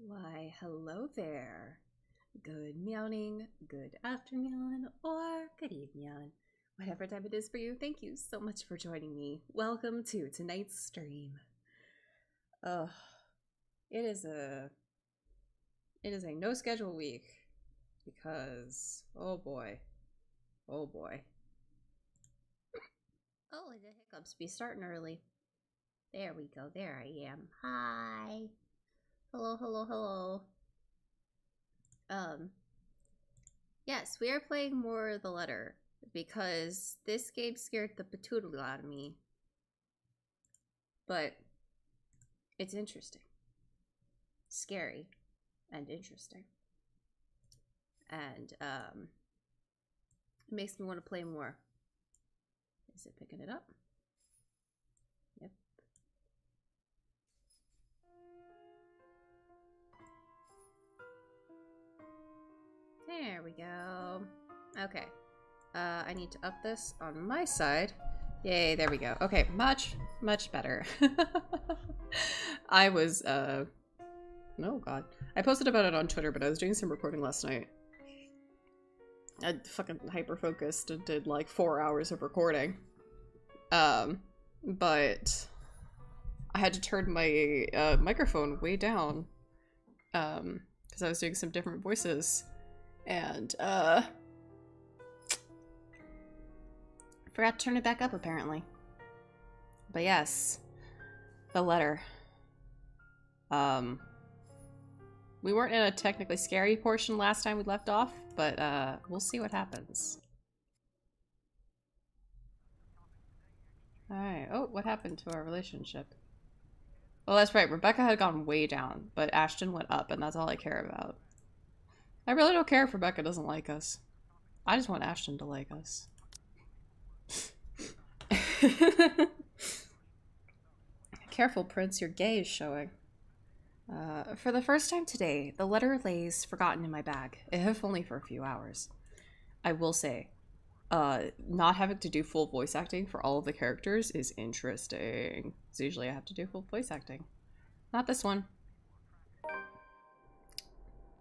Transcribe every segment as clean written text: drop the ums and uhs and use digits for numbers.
Why, hello there. Good meowing, good afternoon, or good evening. Whatever time it is for you, thank you so much for joining me. Welcome to tonight's stream. Ugh. It is a no schedule week because oh boy. Oh boy. Oh, the hiccups be starting early. There we go. There I am. Hi. Hello, hello, hello. Yes, we are playing more of The Letter because this game scared the patoodle out of me. But it's interesting. Scary and interesting. And it makes me want to play more. Is it picking it up? Yep. There we go. Okay. I need to up this on my side. Yay, there we go. Okay, much better. I was, oh god. I posted about it on Twitter, but I was doing some recording last night. I fucking hyper-focused and did like 4 hours of recording. But I had to turn my microphone way down because I was doing some different voices. And, forgot to turn it back up, apparently. But yes, The Letter. We weren't in a technically scary portion last time we left off, but, we'll see what happens. Alright, oh, what happened to our relationship? Well, that's right, Rebecca had gone way down, but Ashton went up, and that's all I care about. I really don't care if Rebecca doesn't like us. I just want Ashton to like us. Careful, Prince, your gay is showing. For the first time today, the letter lays forgotten in my bag, if only for a few hours. I will say, not having to do full voice acting for all of the characters is interesting. Because usually I have to do full voice acting. Not this one.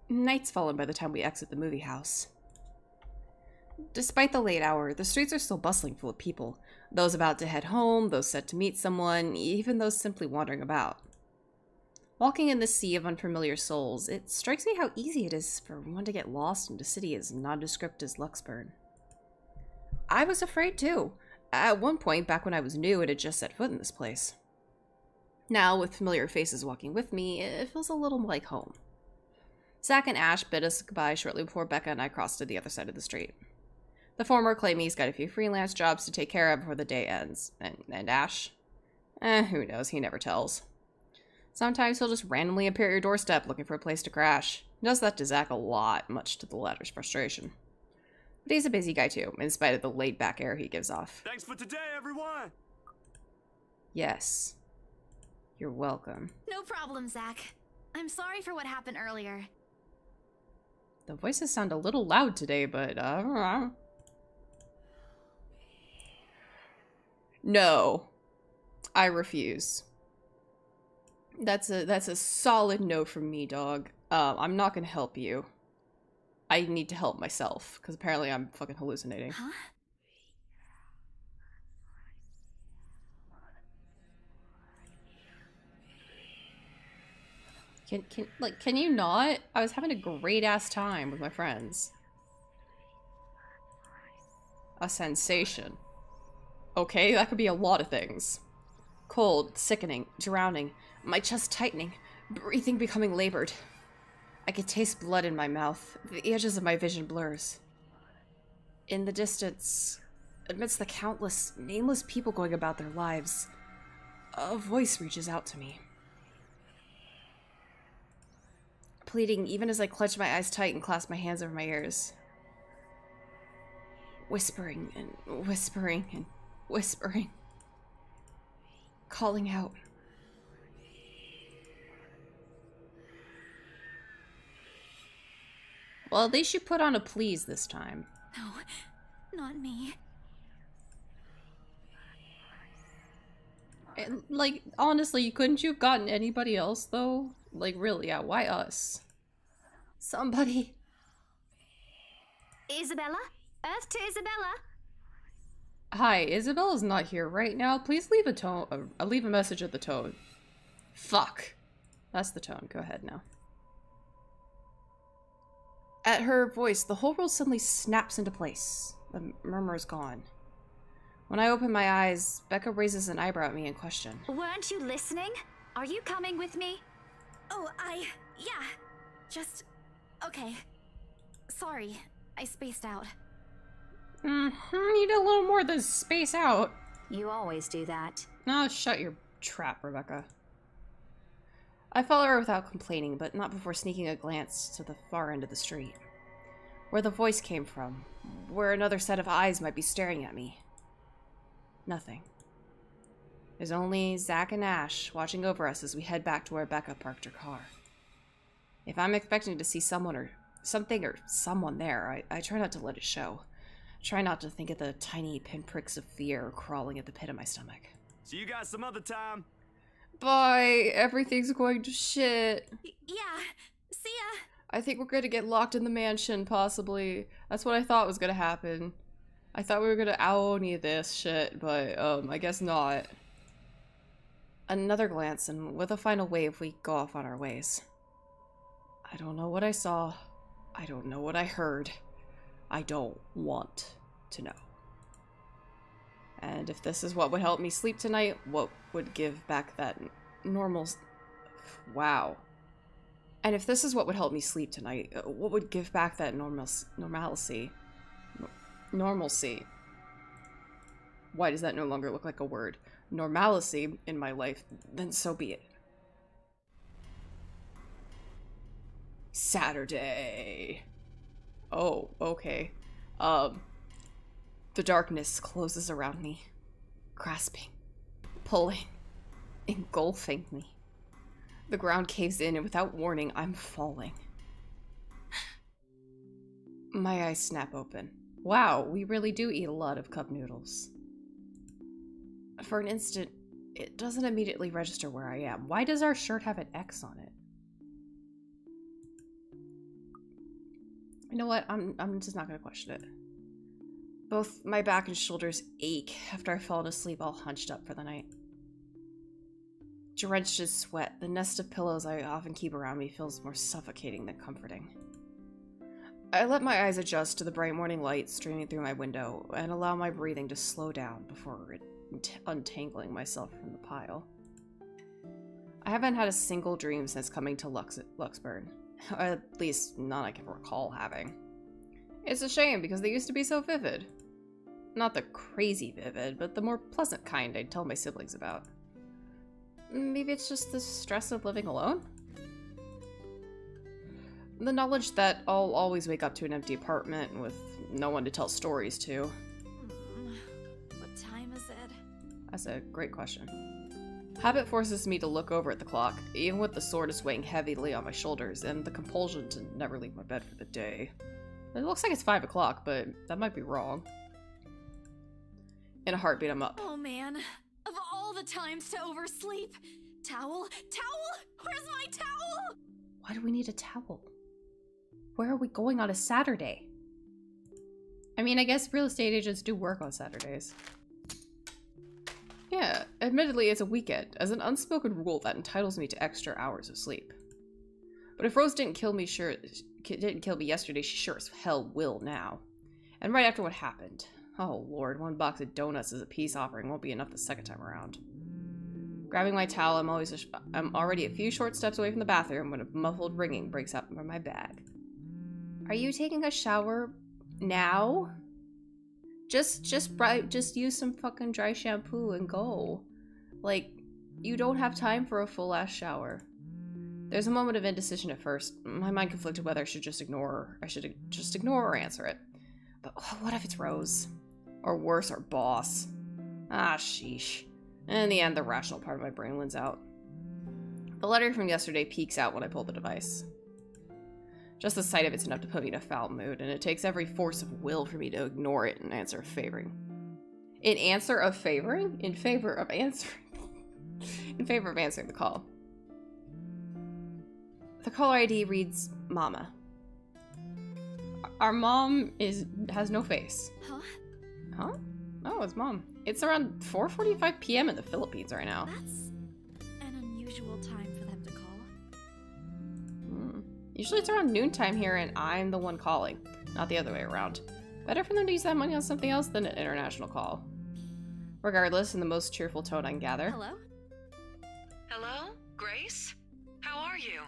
Night's fallen by the time we exit the movie house. Despite the late hour, the streets are still bustling full of people. Those about to head home, those set to meet someone, even those simply wandering about. Walking in this sea of unfamiliar souls, it strikes me how easy it is for one to get lost in a city as nondescript as Luxburn. I was afraid too. At one point, back when I was new and had just set foot in this place. Now, with familiar faces walking with me, it feels a little like home. Zach and Ash bid us goodbye shortly before Becca and I crossed to the other side of the street. The former claiming he's got a few freelance jobs to take care of before the day ends. And Ash? Who knows, he never tells. Sometimes he'll just randomly appear at your doorstep looking for a place to crash. He does that to Zach a lot, much to the latter's frustration. But he's a busy guy too, in spite of the laid-back air he gives off. Thanks for today, everyone! Yes. You're welcome. No problem, Zach. I'm sorry for what happened earlier. The voices sound a little loud today, but no. I refuse. That's a solid no from me, dog. I'm not gonna help you. I need to help myself, because apparently I'm fucking hallucinating. Huh? Can you not? I was having a great ass time with my friends. A sensation. Okay, that could be a lot of things. Cold, sickening, drowning, my chest tightening, breathing becoming labored. I could taste blood in my mouth, the edges of my vision blurs. In the distance, amidst the countless, nameless people going about their lives, a voice reaches out to me. Pleading even as I clench my eyes tight and clasp my hands over my ears. Whispering and whispering and whispering. Calling out. Well, at least you put on a please this time. No, not me. And, like, honestly, couldn't you have gotten anybody else, though? Like, really, yeah, why us? Somebody. Isabella? Earth to Isabella? Hi, Isabella's not here right now. Please leave leave a message at the tone. Fuck. That's the tone. Go ahead now. At her voice, the whole world suddenly snaps into place. The murmur is gone. When I open my eyes, Becca raises an eyebrow at me in question. Weren't you listening? Are you coming with me? Oh, yeah. Just... okay. Sorry, I spaced out. You did a little more than space out. You always do that. No, shut your trap, Rebecca. I follow her without complaining, but not before sneaking a glance to the far end of the street. Where the voice came from. Where another set of eyes might be staring at me. Nothing. There's only Zach and Ash watching over us as we head back to where Becca parked her car. If I'm expecting to see someone or something or someone there, I try not to let it show. Try not to think of the tiny pinpricks of fear crawling at the pit of my stomach. See you guys some other time. Bye. Everything's going to shit. Yeah. See ya. I think we're going to get locked in the mansion, possibly. That's what I thought was going to happen. I thought we were going to Aoni this shit, but I guess not. Another glance, and with a final wave, we go off on our ways. I don't know what I saw. I don't know what I heard. I don't want to know. And if this is what would help me sleep tonight, what would give back that normal... Wow. And if this is what would help me sleep tonight, what would give back that normalcy? Normalcy. Why does that no longer look like a word? Normalcy in my life, then so be it. Saturday. Oh, okay. The darkness closes around me, grasping, pulling, engulfing me. The ground caves in, and without warning, I'm falling. My eyes snap open. Wow, we really do eat a lot of cup noodles. For an instant, it doesn't immediately register where I am. Why does our shirt have an X on it? You know what? I'm just not gonna question it. Both my back and shoulders ache after I've fallen asleep all hunched up for the night. Drenched in sweat, the nest of pillows I often keep around me feels more suffocating than comforting. I let my eyes adjust to the bright morning light streaming through my window and allow my breathing to slow down before untangling myself from the pile. I haven't had a single dream since coming to Luxburn. Or at least none I can recall having. It's a shame because they used to be so vivid. Not the crazy vivid, but the more pleasant kind I'd tell my siblings about. Maybe it's just the stress of living alone? The knowledge that I'll always wake up to an empty apartment with no one to tell stories to. What time is it? That's a great question. Habit forces me to look over at the clock, even with the soreness weighing heavily on my shoulders and the compulsion to never leave my bed for the day. It looks like it's 5 o'clock, but that might be wrong. In a heartbeat, I'm up. Oh man, of all the times to oversleep. Towel? Towel? Where's my towel? Why do we need a towel? Where are we going on a Saturday? I mean, I guess real estate agents do work on Saturdays. Yeah, admittedly it's a weekend, as an unspoken rule that entitles me to extra hours of sleep. But if Rose didn't kill me yesterday, she sure as hell will now. And right after what happened. Oh lord, 1 box of donuts as a peace offering won't be enough the second time around. Grabbing my towel, I'm already a few short steps away from the bathroom when a muffled ringing breaks out from my bag. Are you taking a shower now? Just use some fucking dry shampoo and go. Like, you don't have time for a full ass shower. There's a moment of indecision at first. My mind conflicted whether I should just ignore or answer it. But what if it's Rose? Or worse, our boss? Ah, sheesh. In the end, the rational part of my brain wins out. The letter from yesterday peeks out when I pull the device. Just the sight of it's enough to put me in a foul mood, and it takes every force of will for me to ignore it and answer favoring. In answer of favoring? In favor of answering. In favor of answering the call. The caller ID reads Mama. Our mom has no face. Huh? Huh? Oh, it's Mom. It's around 4:45 p.m. in the Philippines right now. That's an unusual time for them to call. Usually it's around noontime here and I'm the one calling, not the other way around. Better for them to use that money on something else than an international call. Regardless, in the most cheerful tone I can gather. Hello? Hello? Grace? How are you?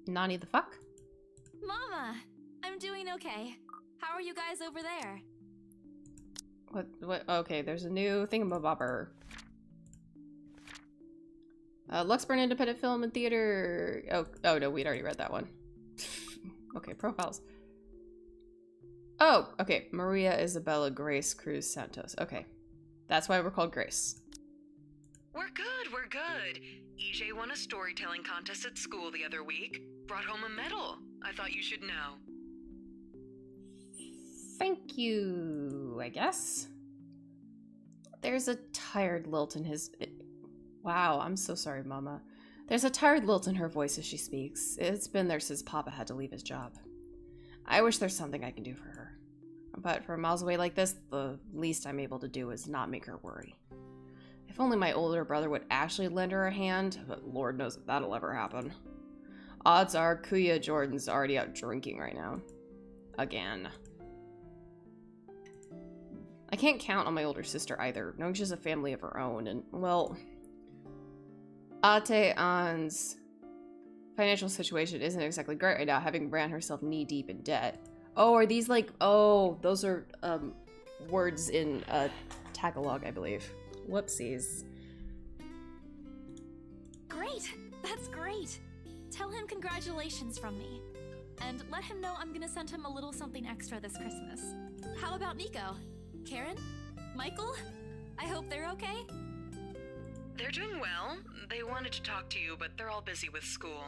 Nani the fuck? Mama! I'm doing okay. How are you guys over there? What? Okay, there's a new thingamabobber. Luxburn Independent Film and Theater. Oh no, we'd already read that one. Okay, profiles. Oh, okay. Maria Isabella Grace Cruz Santos. Okay. That's why we're called Grace. We're good, we're good. EJ won a storytelling contest at school the other week. Brought home a medal. I thought you should know. Thank you, I guess. There's a tired lilt in his... Wow, I'm so sorry, Mama. There's a tired lilt in her voice as she speaks. It's been there since Papa had to leave his job. I wish there's something I can do for her. But from miles away like this, the least I'm able to do is not make her worry. If only my older brother would actually lend her a hand, but Lord knows if that'll ever happen. Odds are Kuya Jordan's already out drinking right now. Again. I can't count on my older sister either, knowing she has a family of her own, and, well... Ate An's financial situation isn't exactly great right now, having ran herself knee-deep in debt. Oh, are these like... Oh, those are, words in, Tagalog, I believe. Whoopsies. Great! That's great! Tell him congratulations from me. And let him know I'm gonna send him a little something extra this Christmas. How about Nico? Karen? Michael? I hope they're okay? They're doing well. They wanted to talk to you, but they're all busy with school.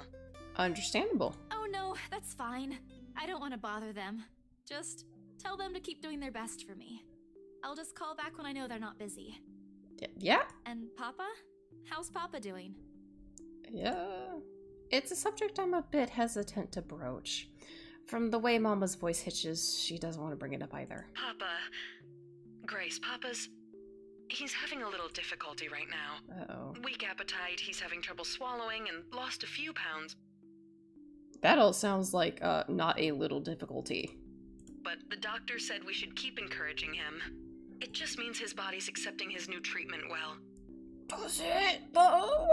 Understandable. Oh no, that's fine. I don't want to bother them. Just tell them to keep doing their best for me. I'll just call back when I know they're not busy. Yeah? And Papa? How's Papa doing? Yeah. It's a subject I'm a bit hesitant to broach. From the way Mama's voice hitches, she doesn't want to bring it up either. Papa... Grace, Papa's... He's having a little difficulty right now. Uh-oh. Weak appetite, he's having trouble swallowing, and lost a few pounds. That all sounds like, not a little difficulty. But the doctor said we should keep encouraging him. It just means his body's accepting his new treatment well. Does it, though?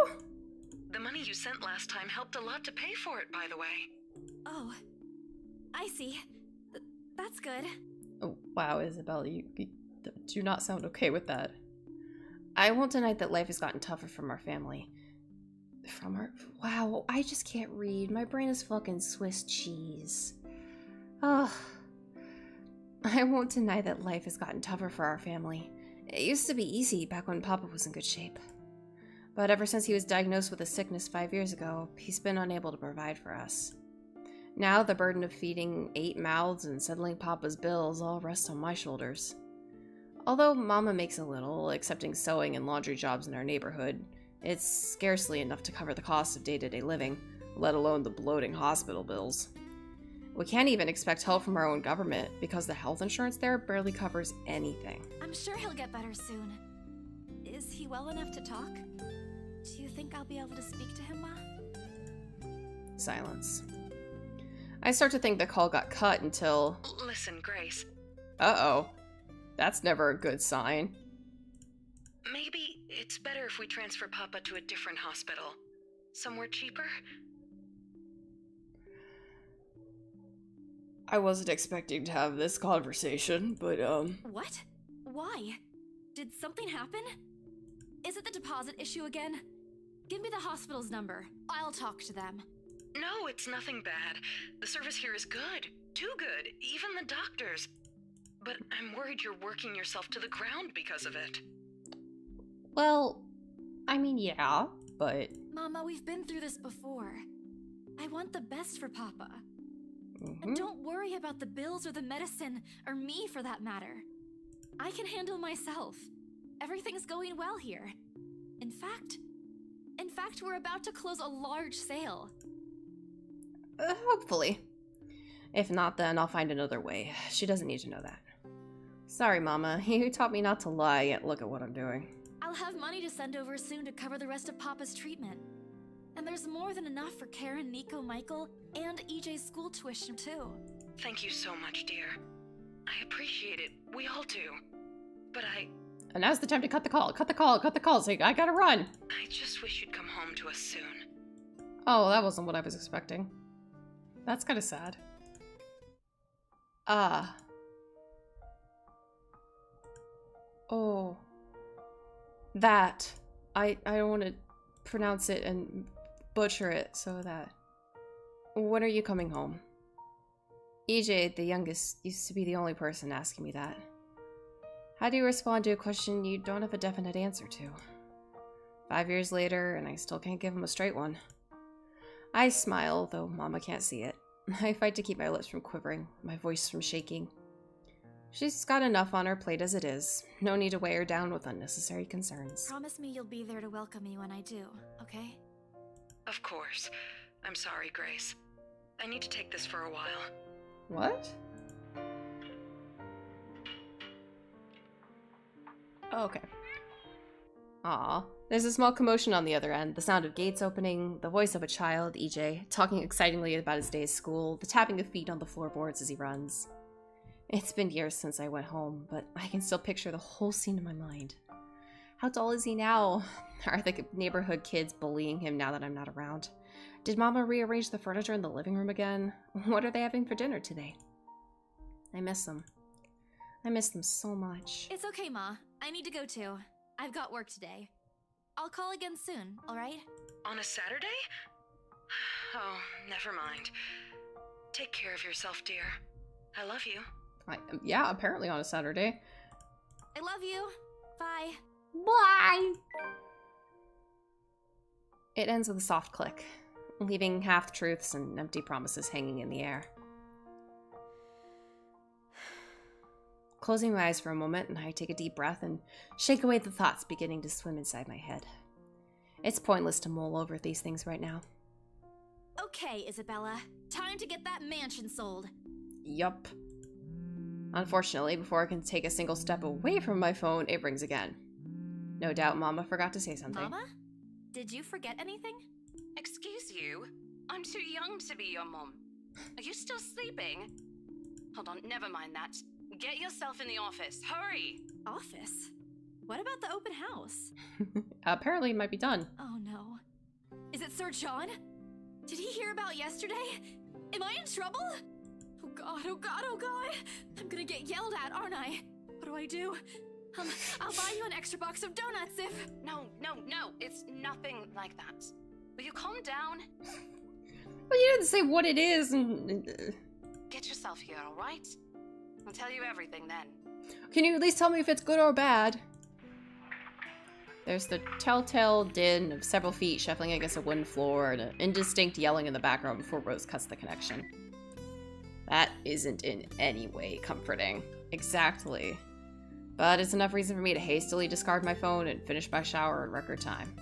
The money you sent last time helped a lot to pay for it, by the way. Oh, I see. That's good. Oh, wow, Isabella, you do not sound okay with that. I won't deny that life has gotten tougher from our family. Wow, I just can't read. My brain is fucking Swiss cheese. Ugh. I won't deny that life has gotten tougher for our family. It used to be easy back when Papa was in good shape. But ever since he was diagnosed with a sickness 5 years ago, he's been unable to provide for us. Now the burden of feeding 8 mouths and settling Papa's bills all rests on my shoulders. Although Mama makes a little, accepting sewing and laundry jobs in our neighborhood, it's scarcely enough to cover the cost of day-to-day living, let alone the bloating hospital bills. We can't even expect help from our own government because the health insurance there barely covers anything. I'm sure he'll get better soon. Is he well enough to talk? Do you think I'll be able to speak to him, Ma? Silence. I start to think the call got cut until... Listen, Grace. Uh-oh. That's never a good sign. Maybe it's better if we transfer Papa to a different hospital. Somewhere cheaper? I wasn't expecting to have this conversation, but, What? Why? Did something happen? Is it the deposit issue again? Give me the hospital's number. I'll talk to them. No, it's nothing bad. The service here is good. Too good. Even the doctors. But I'm worried you're working yourself to the ground because of it. Well, I mean, yeah, but... Mama, we've been through this before. I want the best for Papa. Mm-hmm. And don't worry about the bills or the medicine, or me for that matter. I can handle myself. Everything's going well here. In fact, fact, we're about to close a large sale. Hopefully. If not, then I'll find another way. She doesn't need to know that. Sorry, Mama. You taught me not to lie, yet look at what I'm doing. I'll have money to send over soon to cover the rest of Papa's treatment. And there's more than enough for Karen, Nico, Michael, and EJ's school tuition, too. Thank you so much, dear. I appreciate it. We all do. But And now's the time to cut the call. Cut the call. Cut the call. So I gotta run. I just wish you'd come home to us soon. Oh, that wasn't what I was expecting. That's kind of sad. Oh. That. I don't want to pronounce it and butcher it, so that. When are you coming home? EJ, the youngest, used to be the only person asking me that. How do you respond to a question you don't have a definite answer to? 5 years later, and I still can't give him a straight one. I smile, though Mama can't see it. I fight to keep my lips from quivering, my voice from shaking. She's got enough on her plate as it is. No need to weigh her down with unnecessary concerns. Promise me you'll be there to welcome me when I do, okay? Of course. I'm sorry, Grace. I need to take this for a while. What? Oh, okay. Aw. There's a small commotion on the other end, the sound of gates opening, the voice of a child, EJ, talking excitingly about his day at school, the tapping of feet on the floorboards as he runs. It's been years since I went home, but I can still picture the whole scene in my mind. How tall is he now? Are the neighborhood kids bullying him now that I'm not around? Did Mama rearrange the furniture in the living room again? What are they having for dinner today? I miss them. I miss them so much. It's okay, Ma. I need to go too. I've got work today. I'll call again soon, alright? On a Saturday? Oh, never mind. Take care of yourself, dear. I love you. Yeah, apparently on a Saturday. I love you. Bye. Bye! It ends with a soft click, leaving half-truths and empty promises hanging in the air. Closing my eyes for a moment, and I take a deep breath and shake away the thoughts beginning to swim inside my head. It's pointless to mull over these things right now. Okay, Isabella. Time to get that mansion sold. Yup. Unfortunately, before I can take a single step away from my phone, it rings again. No doubt Mama forgot to say something. Mama? Did you forget anything? Excuse you? I'm too young to be your mom. Are you still sleeping? Hold on, never mind that. Get yourself in the office. Hurry! Office? What about the open house? Apparently it might be done. Oh no. Is it Sir John? Did he hear about yesterday? Am I in trouble? Oh god, oh god, oh god! I'm gonna get yelled at, aren't I? What do I do? I'll buy you an extra box of donuts if... No, it's nothing like that. Will you calm down? Well, you didn't say what it is and... Get yourself here, alright? I'll tell you everything then. Can you at least tell me if it's good or bad? There's the telltale din of several feet shuffling against a wooden floor and an indistinct yelling in the background before Rose cuts the connection. That isn't in any way comforting. Exactly. But it's enough reason for me to hastily discard my phone and finish my shower in record time.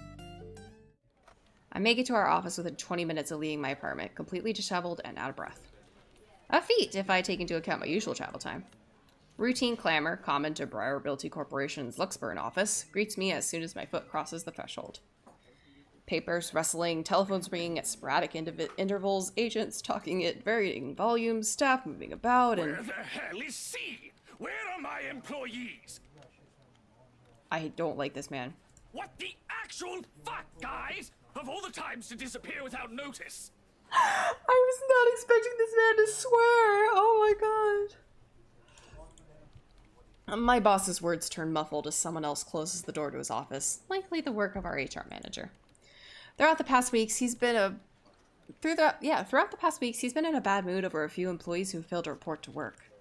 I make it to our office within 20 minutes of leaving my apartment, completely disheveled and out of breath. A feat if I take into account my usual travel time. Routine clamor, common to Briar Realty Corporation's Luxburn office, greets me as soon as my foot crosses the threshold. Papers rustling, telephones ringing at sporadic intervals, agents talking at varying volumes, staff moving about, and... Where the hell is C? Where are my employees? I don't like this man. What the actual fuck, guys? Of all the times to disappear without notice. I was not expecting this man to swear. Oh my god. My boss's words turn muffled as someone else closes the door to his office, likely the work of our HR manager. Throughout the past weeks, he's been in a bad mood over a few employees who failed to report to work.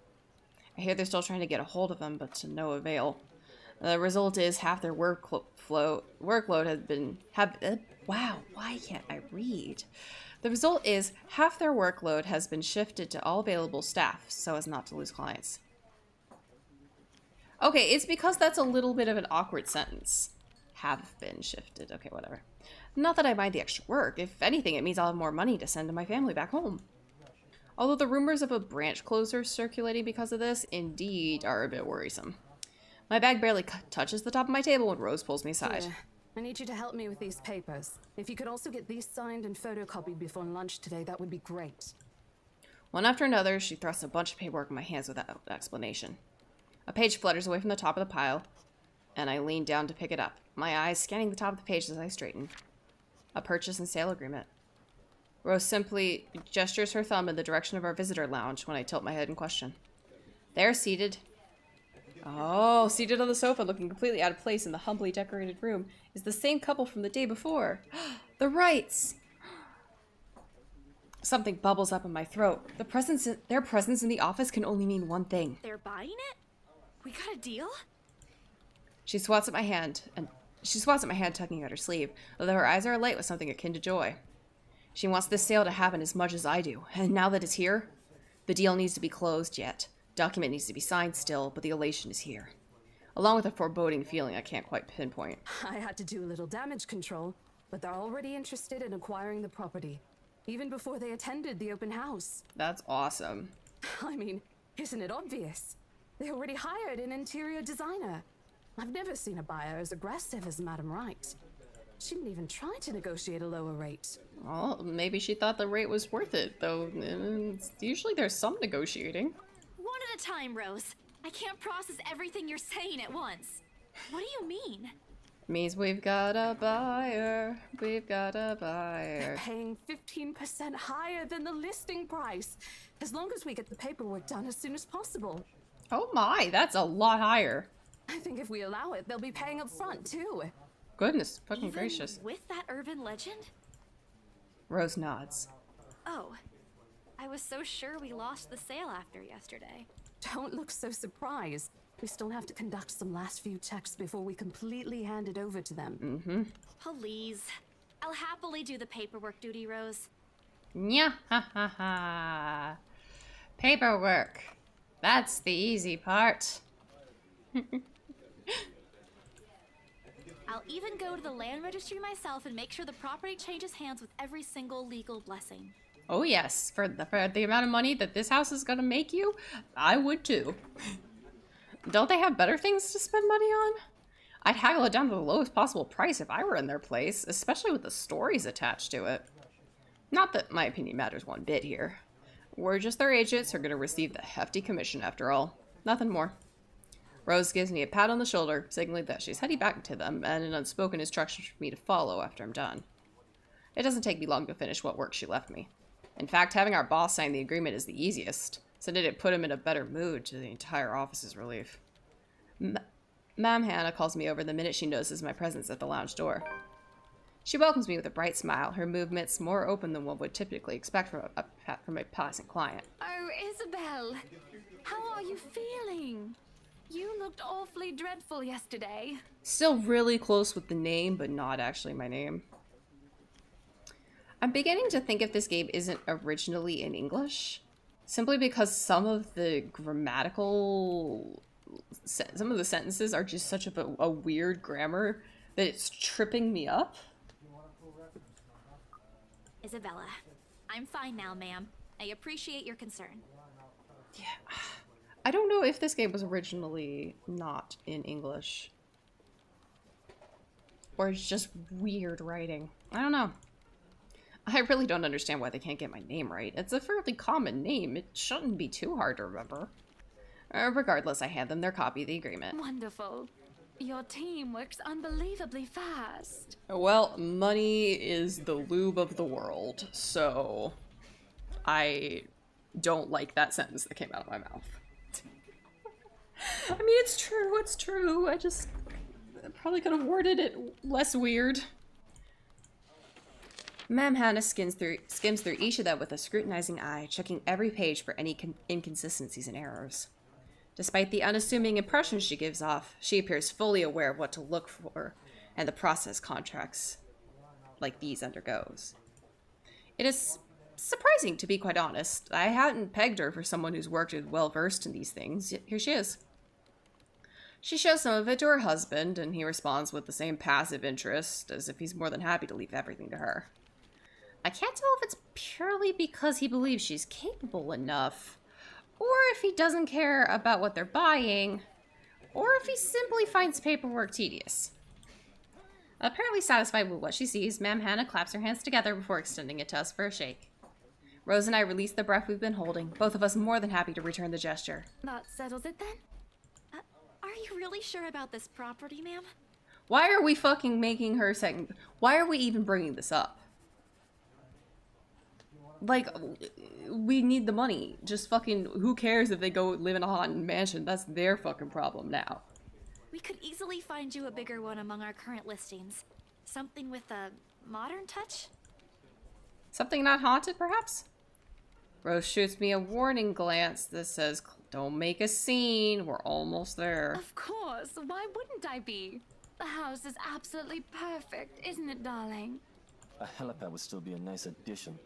I hear they're still trying to get a hold of him, but to no avail. The result is half their workload has been... wow, why can't I read? The result is half their workload has been shifted to all available staff so as not to lose clients. Okay, it's because that's a little bit of an awkward sentence. Have been shifted. Okay, whatever. Not that I mind the extra work. If anything, it means I'll have more money to send to my family back home. Although the rumors of a branch closure circulating because of this indeed are a bit worrisome. My bag barely touches the top of my table when Rose pulls me aside. Here, I need you to help me with these papers. If you could also get these signed and photocopied before lunch today, that would be great. One after another, she thrusts a bunch of paperwork in my hands without explanation. A page flutters away from the top of the pile, and I lean down to pick it up, my eyes scanning the top of the page as I straighten. A purchase and sale agreement. Rose simply gestures her thumb in the direction of our visitor lounge when I tilt my head in question. There, seated on the sofa, looking completely out of place in the humbly decorated room, is the same couple from the day before. The Wrights! Something bubbles up in my throat. Their presence in the office can only mean one thing. They're buying it? We got a deal? She swats at my hand, tugging at her sleeve, although her eyes are alight with something akin to joy. She wants this sale to happen as much as I do, and now that it's here, the deal needs to be closed yet. Document needs to be signed still, but the elation is here. Along with a foreboding feeling I can't quite pinpoint. I had to do a little damage control, but they're already interested in acquiring the property, even before they attended the open house. That's awesome. I mean, isn't it obvious? They already hired an interior designer. I've never seen a buyer as aggressive as Madam Wright. She didn't even try to negotiate a lower rate. Well, maybe she thought the rate was worth it, though usually there's some negotiating. One at a time, Rose. I can't process everything you're saying at once. What do you mean? Means we've got a buyer. We've got a buyer. They're paying 15% higher than the listing price, as long as we get the paperwork done as soon as possible. Oh my, that's a lot higher. I think if we allow it, they'll be paying up front, too. Goodness fucking Even gracious. with that urban legend? Rose nods. Oh, I was so sure we lost the sale after yesterday. Don't look so surprised. We still have to conduct some last few checks before we completely hand it over to them. Please. I'll happily do the paperwork duty, Rose. Nya ha ha ha. Paperwork. That's the easy part. I'll even go to the land registry myself and make sure the property changes hands with every single legal blessing. Oh yes, for the amount of money that this house is gonna make you, I would too. Don't they have better things to spend money on? I'd haggle it down to the lowest possible price if I were in their place, especially with the stories attached to it. Not that my opinion matters one bit here. We're just their agents who are gonna receive the hefty commission after all. Nothing more. Rose gives me a pat on the shoulder, signaling that she's heading back to them, and an unspoken instruction for me to follow after I'm done. It doesn't take me long to finish what work she left me. In fact, having our boss sign the agreement is the easiest, so did it put him in a better mood to the entire office's relief. Ma'am Hannah calls me over the minute she notices my presence at the lounge door. She welcomes me with a bright smile, her movements more open than one would typically expect from a passing client. Oh, Isabel! How are you feeling? You looked awfully dreadful yesterday. Still really close with the name, but not actually my name. I'm beginning to think if this game isn't originally in English, simply because some of the sentences are just such a weird grammar that it's tripping me up. Isabella, I'm fine now, ma'am. I appreciate your concern. Yeah. I don't know if this game was originally not in English. Or it's just weird writing. I don't know. I really don't understand why they can't get my name right. It's a fairly common name. It shouldn't be too hard to remember. Regardless, I hand them their copy of the agreement. Wonderful. Your team works unbelievably fast. Well, money is the lube of the world, so I don't like that sentence that came out of my mouth. I mean, it's true. I just probably could have worded it less weird. Ma'am Hannah skims through each of them with a scrutinizing eye, checking every page for any inconsistencies and errors. Despite the unassuming impression she gives off, she appears fully aware of what to look for and the process contracts like these undergoes. It is surprising, to be quite honest. I hadn't pegged her for someone who's worked and well-versed in these things, yet here she is. She shows some of it to her husband, and he responds with the same passive interest, as if he's more than happy to leave everything to her. I can't tell if it's purely because he believes she's capable enough, or if he doesn't care about what they're buying, or if he simply finds paperwork tedious. Apparently satisfied with what she sees, Ma'am Hannah claps her hands together before extending it to us for a shake. Rose and I release the breath we've been holding, both of us more than happy to return the gesture. That settles it then? Are you really sure about this property, ma'am? Why are we fucking making her second? Why are we even bringing this up? Like, we need the money. Just fucking, who cares if they go live in a haunted mansion? That's their fucking problem now. We could easily find you a bigger one among our current listings. Something with a modern touch? Something not haunted, perhaps? Rose shoots me a warning glance that says, don't make a scene, we're almost there. Of course, why wouldn't I be? The house is absolutely perfect, isn't it, darling? A helipad would still be a nice addition.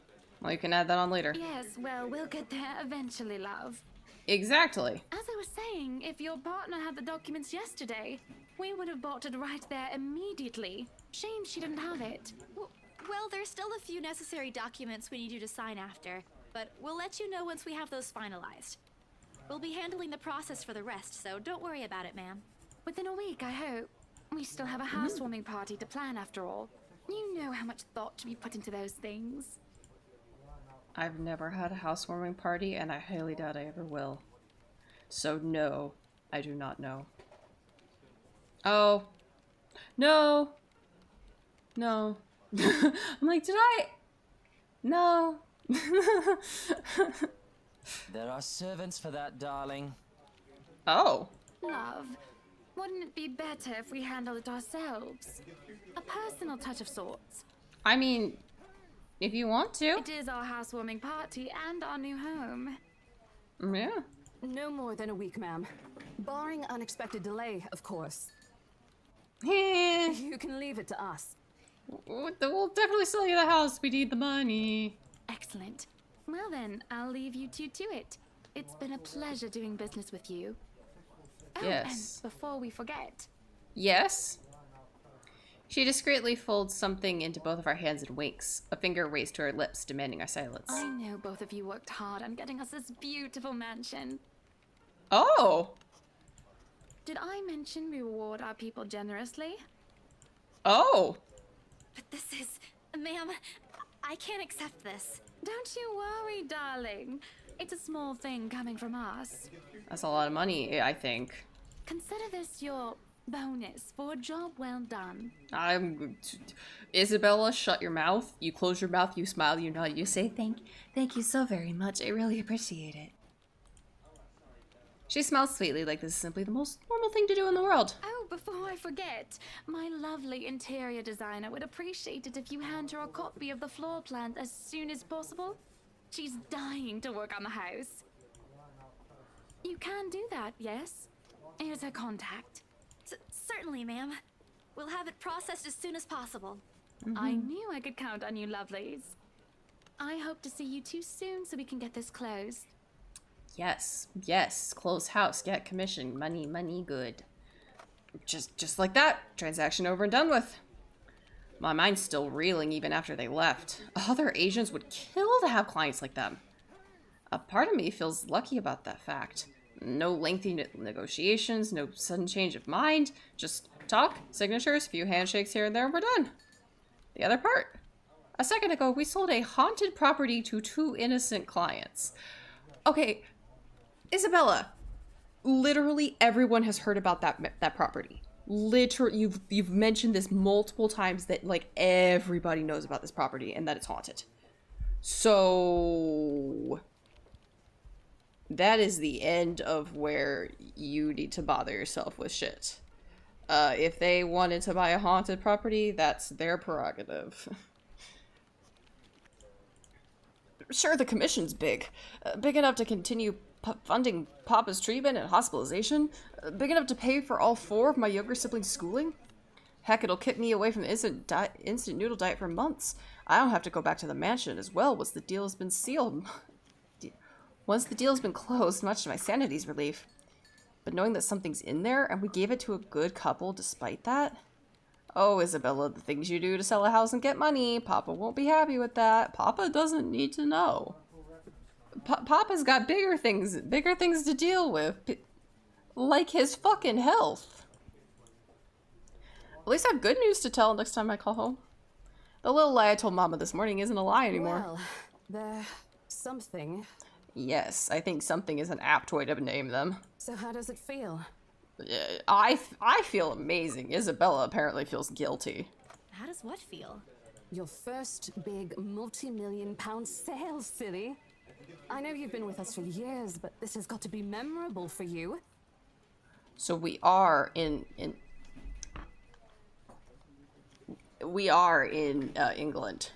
Well, you can add that on later. Yes, well, we'll get there eventually, love. Exactly. As I was saying, if your partner had the documents yesterday, we would have bought it right there immediately. Shame she didn't have it. Well, there's still a few necessary documents we need you to sign after, but we'll let you know once we have those finalized. We'll be handling the process for the rest, so don't worry about it, ma'am. Within a week, I hope. We still have a housewarming party to plan after all. You know how much thought to be put into those things. I've never had a housewarming party, and I highly doubt I ever will. So no, I do not know. Oh. No. No. I'm like, did I? No. There are servants for that, darling. Oh. Love, wouldn't it be better if we handled it ourselves? A personal touch of sorts. I mean, if you want to. It is our housewarming party and our new home. Yeah. No more than a week, ma'am. Barring unexpected delay, of course. Eh. You can leave it to us. We'll definitely sell you the house. We need the money. Excellent. Well then, I'll leave you two to it. It's been a pleasure doing business with you. Oh, Yes. and before we forget, Yes? She discreetly folds something into both of our hands and winks, a finger raised to her lips, demanding our silence. I know both of you worked hard on getting us this beautiful mansion. Oh! Did I mention we reward our people generously? Oh! But this is... Ma'am, I can't accept this. Don't you worry, darling. It's a small thing coming from us. That's a lot of money, I think. Consider this your bonus for a job well done. Isabella, shut your mouth. You close your mouth, you smile, you nod, you say thank you so very much. I really appreciate it. She smiles sweetly like this is simply the most normal thing to do in the world. Oh, before I forget, my lovely interior designer would appreciate it if you hand her a copy of the floor plan as soon as possible. She's dying to work on the house. You can do that, yes? Here's her contact. Certainly, ma'am. We'll have it processed as soon as possible. I knew I could count on you, lovelies. I hope to see you two soon so we can get this closed. Yes, yes. Close house, get commission, money, money, good. Just like that. Transaction over and done with. My mind's still reeling even after they left. Other Asians would kill to have clients like them. A part of me feels lucky about that fact. No lengthy negotiations, no sudden change of mind. Just talk, signatures, few handshakes here and there, and we're done. The other part. A second ago, we sold a haunted property to 2 innocent clients. Okay, Isabella, literally everyone has heard about that property. Literally, you've mentioned this multiple times that like everybody knows about this property and that it's haunted. So that is the end of where you need to bother yourself with shit. If they wanted to buy a haunted property, that's their prerogative. Sure, the commission's big. Big enough to continue funding Papa's treatment and hospitalization. Big enough to pay for all 4 of my younger siblings' schooling. Heck, it'll keep me away from the instant noodle diet for months. I don't have to go back to the mansion as well once the deal has been sealed. Once the deal's been closed, much to my sanity's relief. But knowing that something's in there and we gave it to a good couple despite that? Oh, Isabella, the things you do to sell a house and get money. Papa won't be happy with that. Papa doesn't need to know. Papa's got bigger things to deal with. Like his fucking health. At least I have good news to tell next time I call home. The little lie I told Mama this morning isn't a lie anymore. Well, there's something. Yes, I think something is an apt way to name them. So how does it feel? I feel amazing. Isabella apparently feels guilty. How does what feel? Your first big multi-million-pound sale, silly. I know you've been with us for years, but this has got to be memorable for you. So we are in England.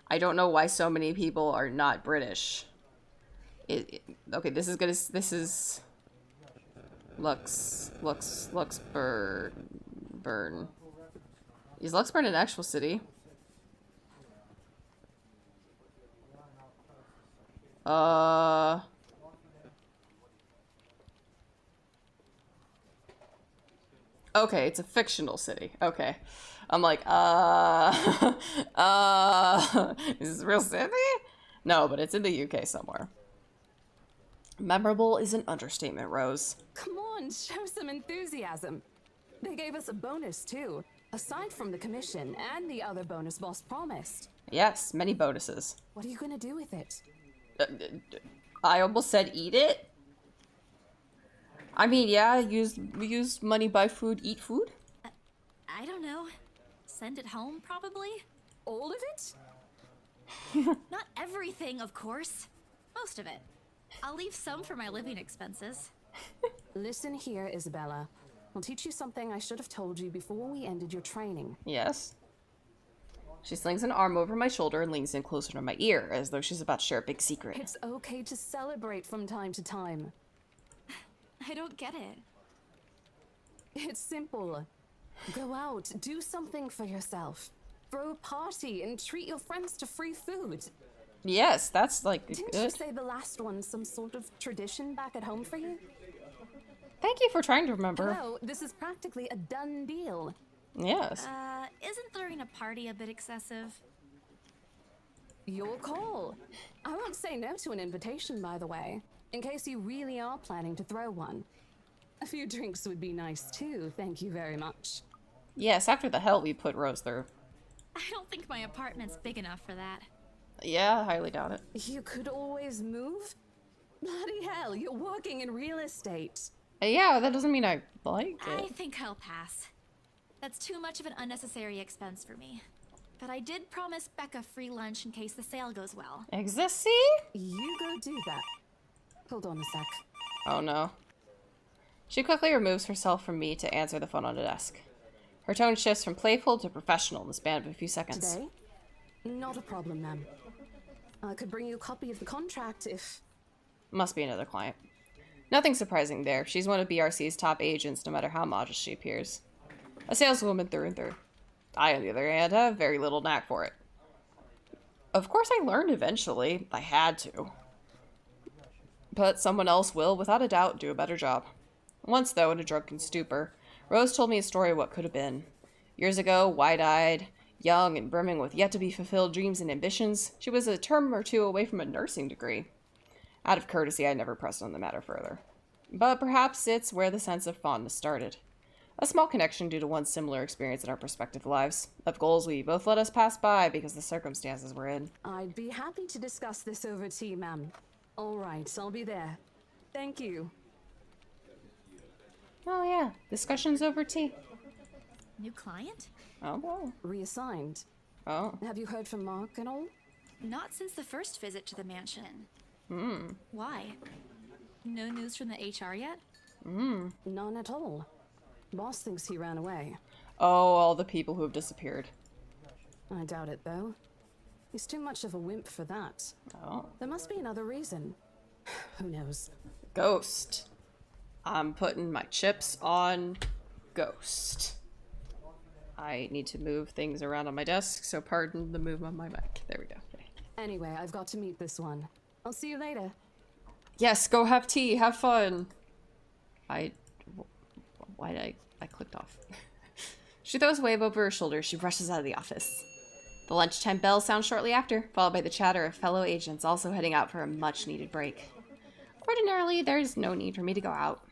I don't know why so many people are not British. Okay, this is Luxburn. Is Luxburn an actual city? Okay, it's a fictional city. Okay. I'm like, is this a real city? No, but it's in the UK somewhere. Memorable is an understatement, Rose. Come on, show some enthusiasm. They gave us a bonus, too. Aside from the commission and the other bonus boss promised. Yes, many bonuses. What are you gonna do with it? I almost said eat it. I mean, yeah, use money, buy food, eat food. I don't know. Send it home, probably? All of it? Not everything, of course. Most of it. I'll leave some for my living expenses. Listen here, Isabella. I'll teach you something I should have told you before we ended your training. Yes. She slings an arm over my shoulder and leans in closer to my ear, as though she's about to share a big secret. It's okay to celebrate from time to time. I don't get it. It's simple. Go out, do something for yourself. Throw a party and treat your friends to free food. Yes, that's like Didn't good. you say the last one's some sort of tradition back at home for you? Thank you for trying to remember. Hello, this is practically a done deal. Yes. Isn't throwing a party a bit excessive? Your call. I won't say no to an invitation, by the way, in case you really are planning to throw one. A few drinks would be nice too, thank you very much. Yes, after the hell we put Rose through. I don't think my apartment's big enough for that. Yeah, I highly doubt it. You could always move? Bloody hell, you're working in real estate. Yeah, that doesn't mean I like I it. think I'll pass. That's too much of an unnecessary expense for me. But I did promise Becca free lunch in case the sale goes well. Exissy? You go do that. Hold on a sec. Oh no. She quickly removes herself from me to answer the phone on the desk. Her tone shifts from playful to professional in the span of a few seconds. Today? Not a problem, ma'am. I could bring you a copy of the contract if... Must be another client. Nothing surprising there. She's one of BRC's top agents, no matter how modest she appears. A saleswoman through and through. I, on the other hand, have very little knack for it. Of course I learned eventually. I had to. But someone else will, without a doubt, do a better job. Once, though, in a drunken stupor, Rose told me a story of what could have been. Years ago, wide-eyed, young, and brimming with yet-to-be-fulfilled dreams and ambitions, she was a term or two away from a nursing degree. Out of courtesy, I never pressed on the matter further. But perhaps it's where the sense of fondness started. A small connection due to one similar experience in our respective lives, of goals we both let us pass by because the circumstances we're in. I'd be happy to discuss this over tea, ma'am. All right, I'll be there. Thank you. Oh yeah, discussions over tea. New client? Oh boy. Reassigned. Oh. Have you heard from Mark at all? Not since the first visit to the mansion. Hmm. Why? No news from the HR yet? None at all. Boss thinks he ran away. Oh, all the people who have disappeared. I doubt it, though. He's too much of a wimp for that. Oh. There must be another reason. Who knows? Ghost. I'm putting my chips on Ghost. I need to move things around on my desk, so pardon the move on my mic. There we go. Okay. Anyway, I've got to meet this one. I'll see you later. Yes, go have tea. Have fun. Why did I clicked off? She throws a wave over her shoulder. She rushes out of the office. The lunchtime bell sounds shortly after, followed by the chatter of fellow agents also heading out for a much-needed break. Ordinarily, there's no need for me to go out.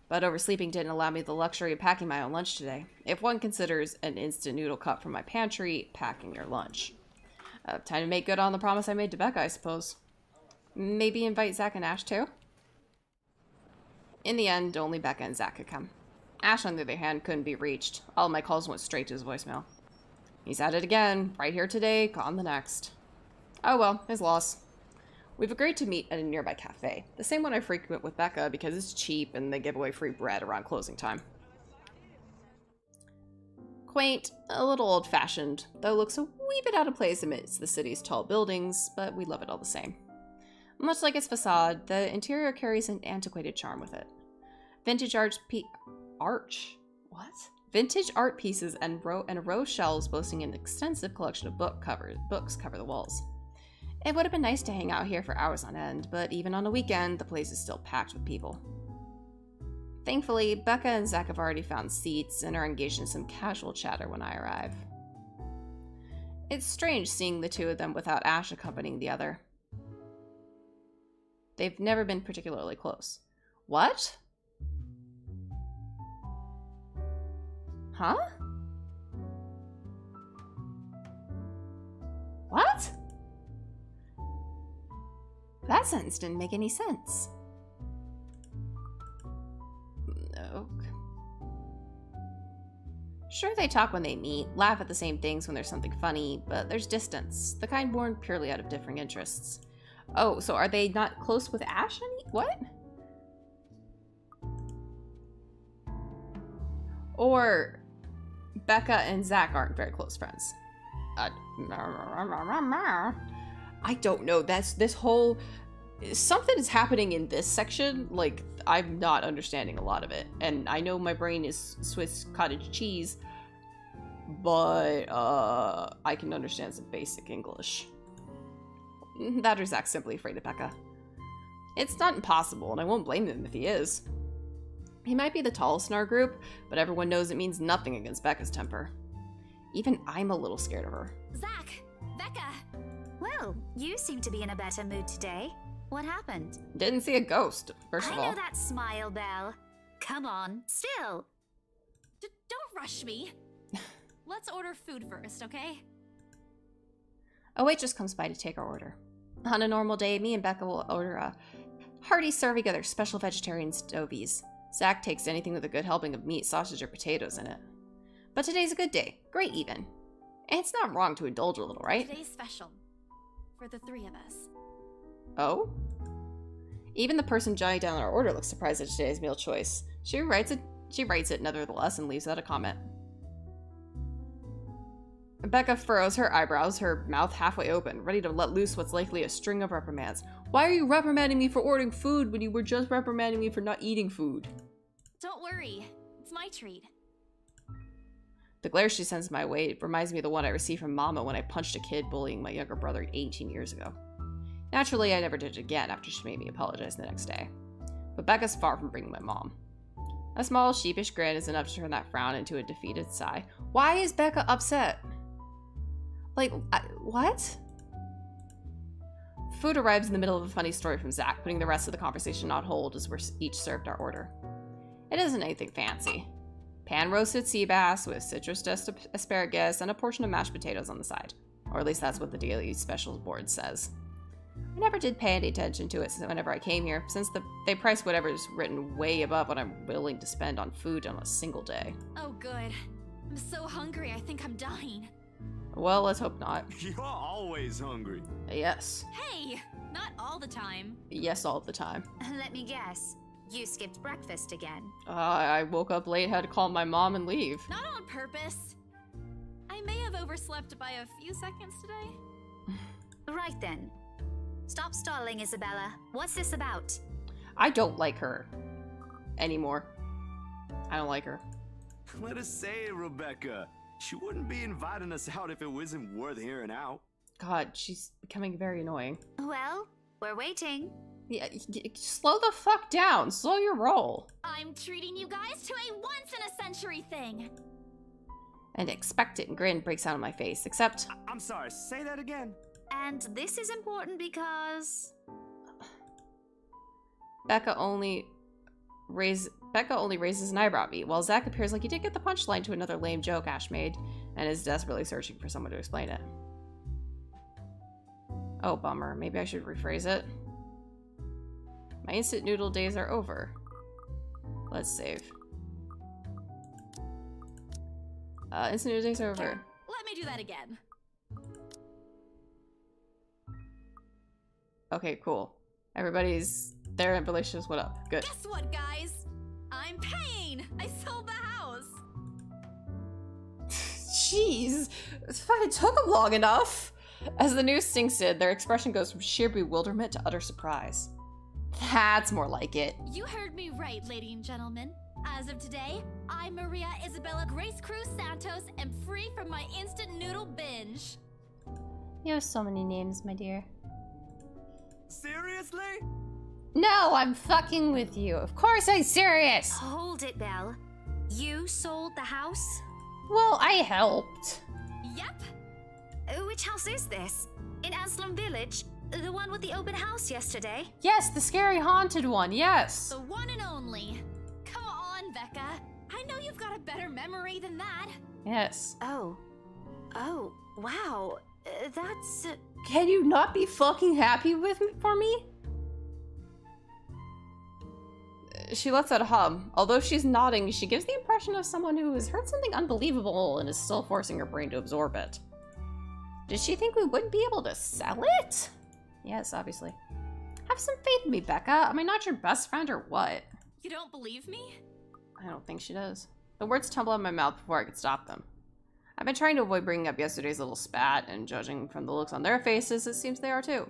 But oversleeping didn't allow me the luxury of packing my own lunch today. If one considers an instant noodle cup from my pantry packing your lunch. Time to make good on the promise I made to Becca, I suppose. Maybe invite Zach and Ash too? In the end, only Becca and Zach could come. Ash, on the other hand, couldn't be reached. All of my calls went straight to his voicemail. He's at it again. Right here today, gone the next. Oh well, his loss. We've agreed to meet at a nearby cafe. The same one I frequent with Becca because it's cheap and they give away free bread around closing time. Quaint, a little old-fashioned, though looks a wee bit out of place amidst the city's tall buildings, but we love it all the same. Much like its facade, the interior carries an antiquated charm with it. Vintage Vintage art pieces and a row of shelves boasting an extensive collection of books cover the walls. It would have been nice to hang out here for hours on end, but even on a weekend, the place is still packed with people. Thankfully, Becca and Zach have already found seats and are engaged in some casual chatter when I arrive. It's strange seeing the two of them without Ash accompanying the other. They've never been particularly close. What? Huh? What? That sentence didn't make any sense. No. Sure, they talk when they meet, laugh at the same things when there's something funny, but there's distance, the kind born purely out of differing interests. Oh, so are they not close with Ash? What? Or Becca and Zach aren't very close friends. I don't know. This whole... Something is happening in this section. Like, I'm not understanding a lot of it. And I know my brain is Swiss cottage cheese, but I can understand some basic English. That or Zach's simply afraid of Becca. It's not impossible, and I won't blame him if he is. He might be the tallest in our group, but everyone knows it means nothing against Becca's temper. Even I'm a little scared of her. Zach! Becca! Well, you seem to be in a better mood today. What happened? Didn't see a ghost, first of all. I know that smile, Belle. Come on, still. Don't rush me. Let's order food first, okay? A waitress comes by to take our order. On a normal day, me and Becca will order a hearty serving of their special vegetarian stovies. Zach takes anything with a good helping of meat, sausage, or potatoes in it. But today's a good day. Great, even. And it's not wrong to indulge a little, right? Today's special. For the three of us. Oh? Even the person jotting down our order looks surprised at today's meal choice. She writes it nevertheless and leaves out a comment. Becca furrows her eyebrows, her mouth halfway open, ready to let loose what's likely a string of reprimands. Why are you reprimanding me for ordering food when you were just reprimanding me for not eating food? Don't worry. It's my treat. The glare she sends my way reminds me of the one I received from Mama when I punched a kid bullying my younger brother 18 years ago. Naturally, I never did it again after she made me apologize the next day. But Becca's far from bringing my mom. A small, sheepish grin is enough to turn that frown into a defeated sigh. Why is Becca upset? Like, what? Food arrives in the middle of a funny story from Zach, putting the rest of the conversation on hold as we're each served our order. It isn't anything fancy. Pan-roasted sea bass with citrus-dust asparagus and a portion of mashed potatoes on the side. Or at least that's what the daily specials board says. I never did pay any attention to it whenever I came here, since they price whatever's written way above what I'm willing to spend on food on a single day. Oh, good. I'm so hungry, I think I'm dying. Well, let's hope not. You're always hungry. Yes. Hey! Not all the time. Yes, all the time. Let me guess. You skipped breakfast again. I woke up late, had to call my mom and leave. Not on purpose. I may have overslept by a few seconds today. Right then. Stop stalling, Isabella. What's this about? I don't like her. Anymore. I don't like her. Let us say, Rebecca. She wouldn't be inviting us out if it wasn't worth hearing out. God, she's becoming very annoying. Well, we're waiting. Yeah, slow the fuck down. Slow your roll. I'm treating you guys to a once-in-a-century thing. An expectant grin breaks out on my face, except... I'm sorry, say that again. And this is important because... Becca only raises an eyebrow at me, while Zach appears like he did get the punchline to another lame joke Ash made, and is desperately searching for someone to explain it. Oh, bummer. Maybe I should rephrase it. My instant noodle days are over. Let's save. Instant noodle days are over. Let me do that again. Okay, cool. Everybody's there in relationships. What up? Good. Guess what, guys? I'm paying! I sold the house! Jeez. It took them long enough. As the news sinks in, their expression goes from sheer bewilderment to utter surprise. That's more like it. You heard me right, ladies and gentlemen. As of today, I'm Maria Isabella Grace Cruz Santos and free from my instant noodle binge. You have so many names, my dear. Seriously? No, I'm fucking with you. Of course I'm serious. Hold it, Belle. You sold the house? Well, I helped. Yep. Which house is this? In Aslam Village? The one with the open house yesterday? Yes, the scary haunted one, yes. The one and only. Come on, Becca. I know you've got a better memory than that. Yes. Oh, wow. That's... Can you not be fucking happy with me for me? She lets out a hum. Although she's nodding, she gives the impression of someone who has heard something unbelievable and is still forcing her brain to absorb it. Did she think we wouldn't be able to sell it? Yes, obviously. Have some faith in me, Becca. Am I not your best friend or what? You don't believe me? I don't think she does. The words tumble out of my mouth before I could stop them. I've been trying to avoid bringing up yesterday's little spat, and judging from the looks on their faces, it seems they are too.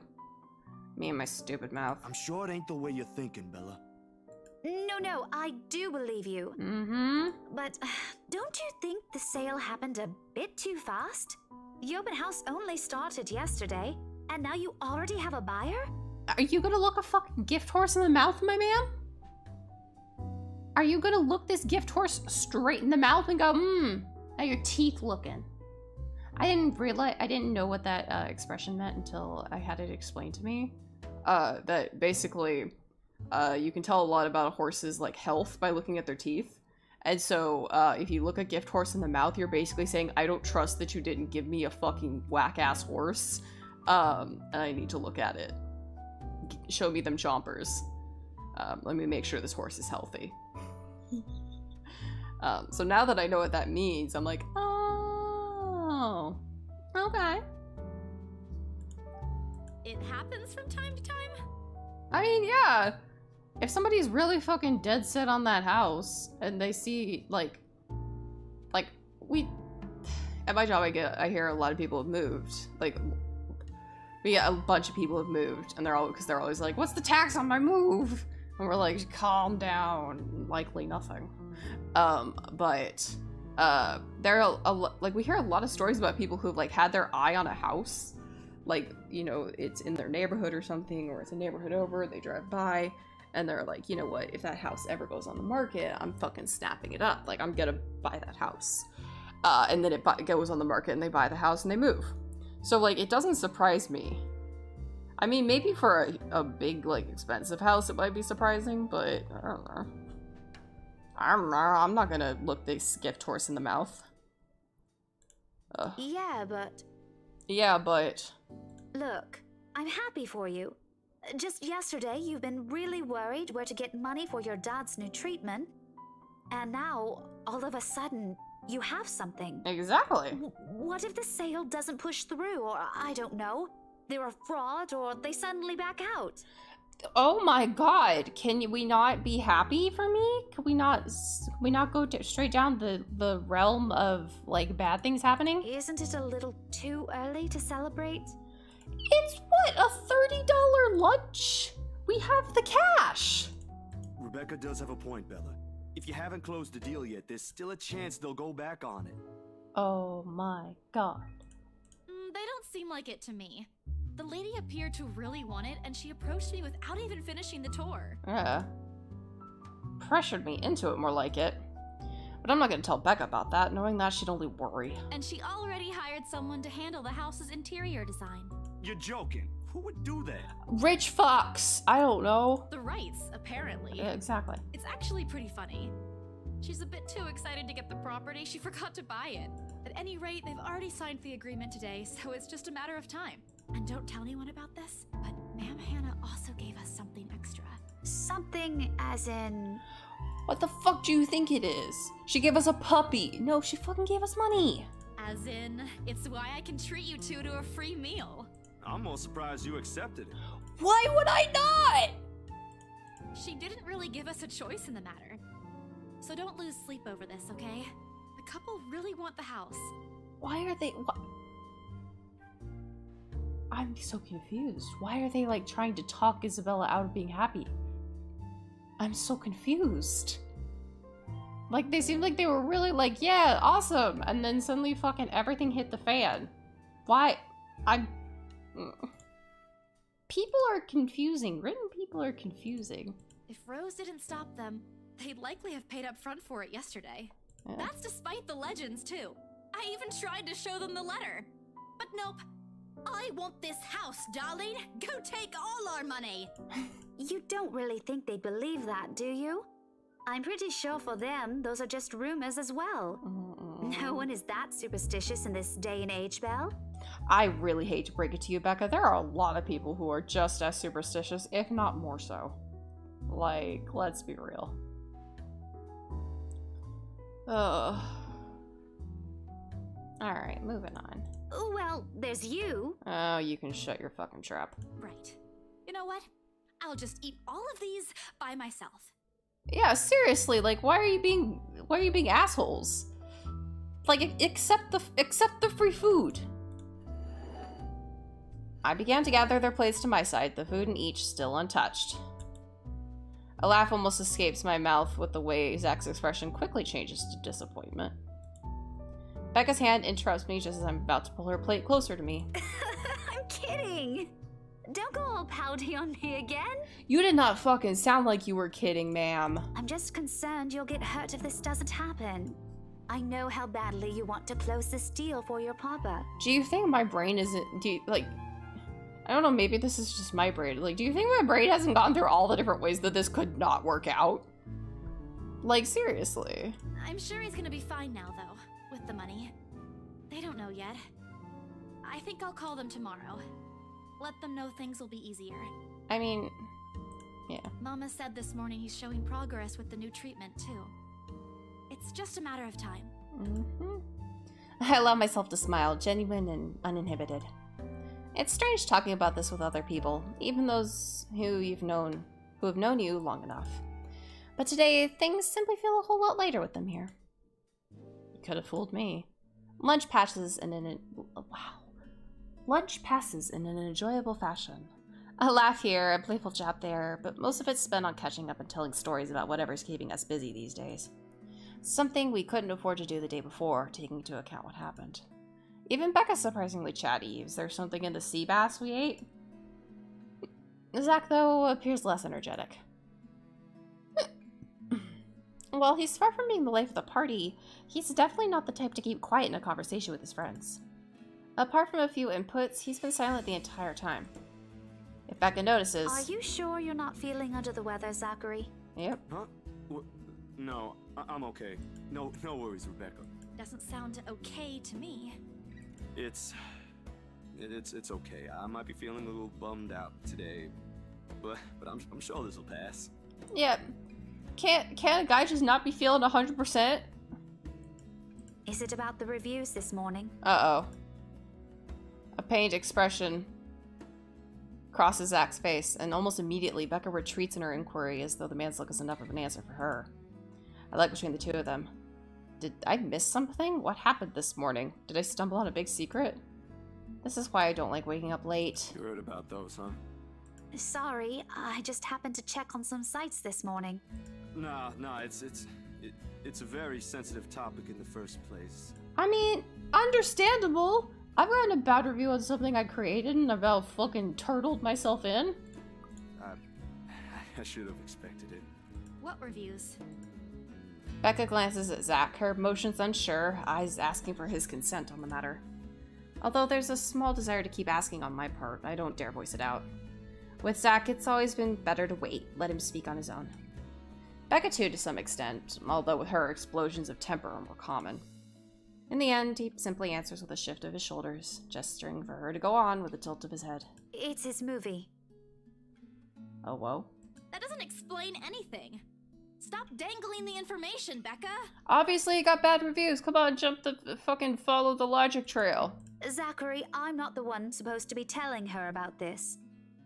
Me and my stupid mouth. I'm sure it ain't the way you're thinking, Bella. No, I do believe you. Mm-hmm. But don't you think the sale happened a bit too fast? The open house only started yesterday, and now you already have a buyer? Are you gonna look a fucking gift horse in the mouth, my man? Are you gonna look this gift horse straight in the mouth and go, how your teeth looking? I didn't know what that expression meant until I had it explained to me. That basically, you can tell a lot about a horse's like health by looking at their teeth. And so, if you look a gift horse in the mouth, you're basically saying, I don't trust that you didn't give me a fucking whack-ass horse. And I need to look at it. Show me them chompers. Let me make sure this horse is healthy. So now that I know what that means, I'm like, oh, okay. It happens from time to time? I mean, yeah. If somebody's really fucking dead set on that house, and they see, like, at my job, I hear a lot of people have moved. Like, we get a bunch of people have moved, and they're always like, what's the tax on my move? And we're like, calm down, likely nothing. But there are like, we hear a lot of stories about people who've like had their eye on a house, like, you know, it's in their neighborhood or something, or it's a neighborhood over, they drive by, and they're like, you know what, if that house ever goes on the market, I'm fucking snapping it up, like, I'm gonna buy that house. And then it goes on the market, and they buy the house, and they move. So, like, it doesn't surprise me. I mean, maybe for a big, like, expensive house, it might be surprising, but I don't know. I'm not gonna look this gift horse in the mouth. Yeah, but... Yeah, but... Look, I'm happy for you. Just yesterday, you've been really worried where to get money for your dad's new treatment. And now, all of a sudden, you have something. Exactly. What if the sale doesn't push through, or I don't know, they're a fraud, or they suddenly back out? Oh my god, we not be happy for me? Can we not go straight down the realm of, like, bad things happening? Isn't it a little too early to celebrate? It's what, a $30 lunch? We have the cash. Rebecca does have a point, Bella. If you haven't closed the deal yet, there's still a chance they'll go back on it. Oh my god. They don't seem like it to me. The lady appeared to really want it, and she approached me without even finishing the tour. Pressured me into it, more like it. But I'm not gonna tell Becca about that, knowing that she'd only worry. And she already hired someone to handle the house's interior design. You're joking. Who would do that? Rich Fox! I don't know. The Wrights, apparently. Yeah, exactly. It's actually pretty funny. She's a bit too excited to get the property, she forgot to buy it. At any rate, they've already signed the agreement today, so it's just a matter of time. And don't tell anyone about this, but Ma'am Hannah also gave us something extra. Something as in... What the fuck do you think it is? She gave us a puppy. No, she fucking gave us money. As in, it's why I can treat you two to a free meal. I'm more surprised you accepted it. Why would I not? She didn't really give us a choice in the matter. So don't lose sleep over this, okay? The couple really want the house. Why are they... I'm so confused. Why are they, like, trying to talk Isabella out of being happy? I'm so confused. Like, they seemed like they were really like, yeah, awesome. And then suddenly fucking everything hit the fan. Why? People are confusing. Written people are confusing. If Rose didn't stop them, they'd likely have paid up front for it yesterday. Yeah. That's despite the legends, too. I even tried to show them the letter. But nope. I want this house, darling. Go take all our money. You don't really think they'd believe that, do you? I'm pretty sure for them, those are just rumors as well. No one is that superstitious in this day and age, Belle. I really hate to break it to you, Becca. There are a lot of people who are just as superstitious, if not more so. Like, let's be real. Ugh. Alright, moving on. Well, there's you. Oh, you can shut your fucking trap. Right. You know what? I'll just eat all of these by myself. Yeah, seriously, like, why are you being assholes? Like, accept the free food. I began to gather their plates to my side, the food in each still untouched. A laugh almost escapes my mouth with the way Zach's expression quickly changes to disappointment. Becca's hand interrupts me just as I'm about to pull her plate closer to me. I'm kidding. Don't go all pouty on me again. You did not fucking sound like you were kidding, ma'am. I'm just concerned you'll get hurt if this doesn't happen. I know how badly you want to close this deal for your papa. Do you think my brain isn't... I don't know, maybe this is just my brain. Like, do you think my brain hasn't gone through all the different ways that this could not work out? Like, seriously. I'm sure he's gonna be fine now, though, with the money. They don't know yet. I think I'll call them tomorrow. Let them know things will be easier. I mean, yeah. Mama said this morning he's showing progress with the new treatment, too. It's just a matter of time. I allow myself to smile, genuine and uninhibited. It's strange talking about this with other people, even those who have known you long enough. But today, things simply feel a whole lot lighter with them here. You could have fooled me. Lunch passes in an enjoyable fashion. A laugh here, a playful chat there, but most of it's spent on catching up and telling stories about whatever's keeping us busy these days. Something we couldn't afford to do the day before, taking into account what happened. Even Becca's surprisingly chatty. Is there something in the sea bass we ate? Zach, though, appears less energetic. While he's far from being the life of the party, he's definitely not the type to keep quiet in a conversation with his friends. Apart from a few inputs, he's been silent the entire time. If Becca notices... Are you sure you're not feeling under the weather, Zachary? Yep. Huh? No, I'm okay. No worries, Rebecca. Doesn't sound okay to me. It's okay. I might be feeling a little bummed out today, but I'm sure this will pass. Yep. Can't a guy just not be feeling 100%? Is it about the reviews this morning? Uh-oh. A pained expression crosses Zach's face, and almost immediately Becca retreats in her inquiry as though the man's look is enough of an answer for her. I like between the two of them. Did I miss something? What happened this morning? Did I stumble on a big secret? This is why I don't like waking up late. You heard about those, huh? Sorry, I just happened to check on some sites this morning. Nah, it's a very sensitive topic in the first place. I mean, understandable. I've gotten a bad review on something I created and about fucking turtled myself in. I should have expected it. What reviews? Becca glances at Zach, her emotions unsure, eyes asking for his consent on the matter. Although there's a small desire to keep asking on my part, I don't dare voice it out. With Zach, it's always been better to wait, let him speak on his own. Becca too, to some extent, although with her, explosions of temper are more common. In the end, he simply answers with a shift of his shoulders, gesturing for her to go on with a tilt of his head. It's his movie. Oh, whoa. That doesn't explain anything. Stop dangling the information, Becca. Obviously, he got bad reviews. Come on, jump the fucking follow the logic trail. Zachary, I'm not the one supposed to be telling her about this.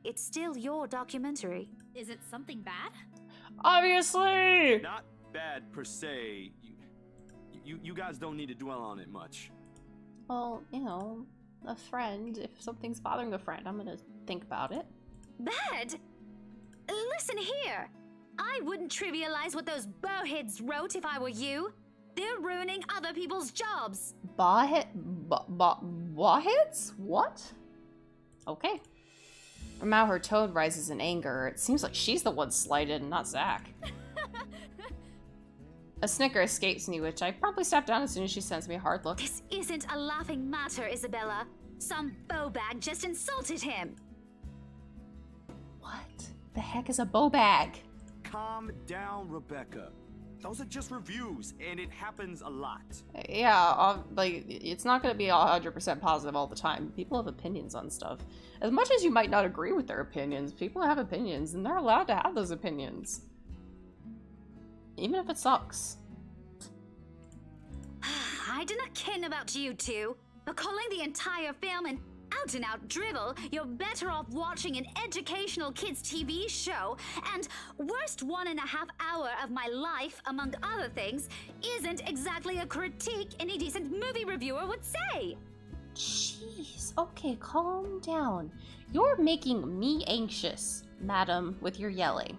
It's still your documentary. Is it something bad? Obviously! Not bad per se. You guys don't need to dwell on it much. Well, you know, a friend. If something's bothering a friend, I'm gonna think about it. Bad? Listen here. I wouldn't trivialize what those bowheads wrote if I were you. They're ruining other people's jobs. Bawheads? What? Okay. From how her tone rises in anger, it seems like she's the one slighted and not Zach. A snicker escapes me, which I probably step down as soon as she sends me a hard look. This isn't a laughing matter, Isabella. Some bowbag just insulted him. What the heck is a bow bag? Calm down, Rebecca. Those are just reviews, and it happens a lot. Yeah, like, it's not going to be 100% positive all the time. People have opinions on stuff. As much as you might not agree with their opinions, people have opinions, and they're allowed to have those opinions. Even if it sucks. I do not ken about you two, but calling the entire film an out-and-out dribble, you're better off watching an educational kids' TV show, and worst 1.5 hour of my life, among other things, isn't exactly a critique any decent movie reviewer would say. Jeez, okay, calm down. You're making me anxious, madam, with your yelling.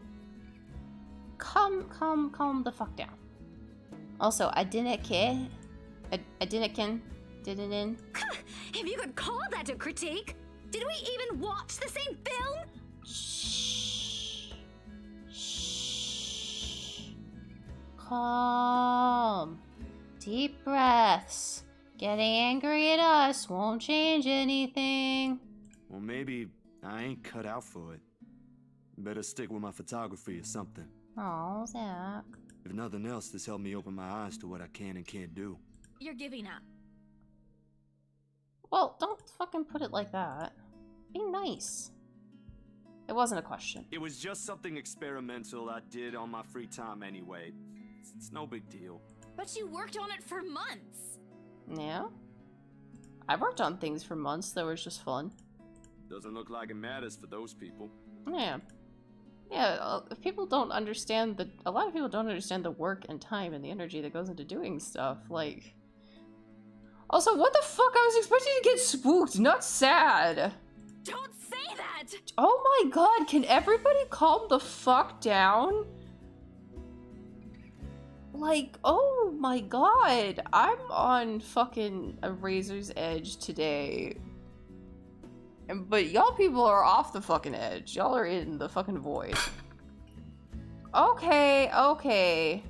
Calm the fuck down. Also, I didn't care. Didn't. If you could call that a critique, did we even watch the same film? Shh. Calm. Deep breaths. Getting angry at us won't change anything. Well, maybe I ain't cut out for it. Better stick with my photography or something. Oh, Zach. If nothing else, this helped me open my eyes to what I can and can't do. You're giving up. Well, don't fucking put it like that. Be nice. It wasn't a question. It was just something experimental I did on my free time anyway. It's no big deal. But you worked on it for months. Yeah? I worked on things for months that was just fun. Doesn't look like it matters for those people. Yeah. Yeah, people don't understand a lot of people don't understand the work and time and the energy that goes into doing stuff, like... Also, what the fuck? I was expecting to get spooked, not sad! Don't say that! Oh my god, can everybody calm the fuck down? Like, oh my god, I'm on fucking a razor's edge today. But y'all people are off the fucking edge. Y'all are in the fucking void. Okay.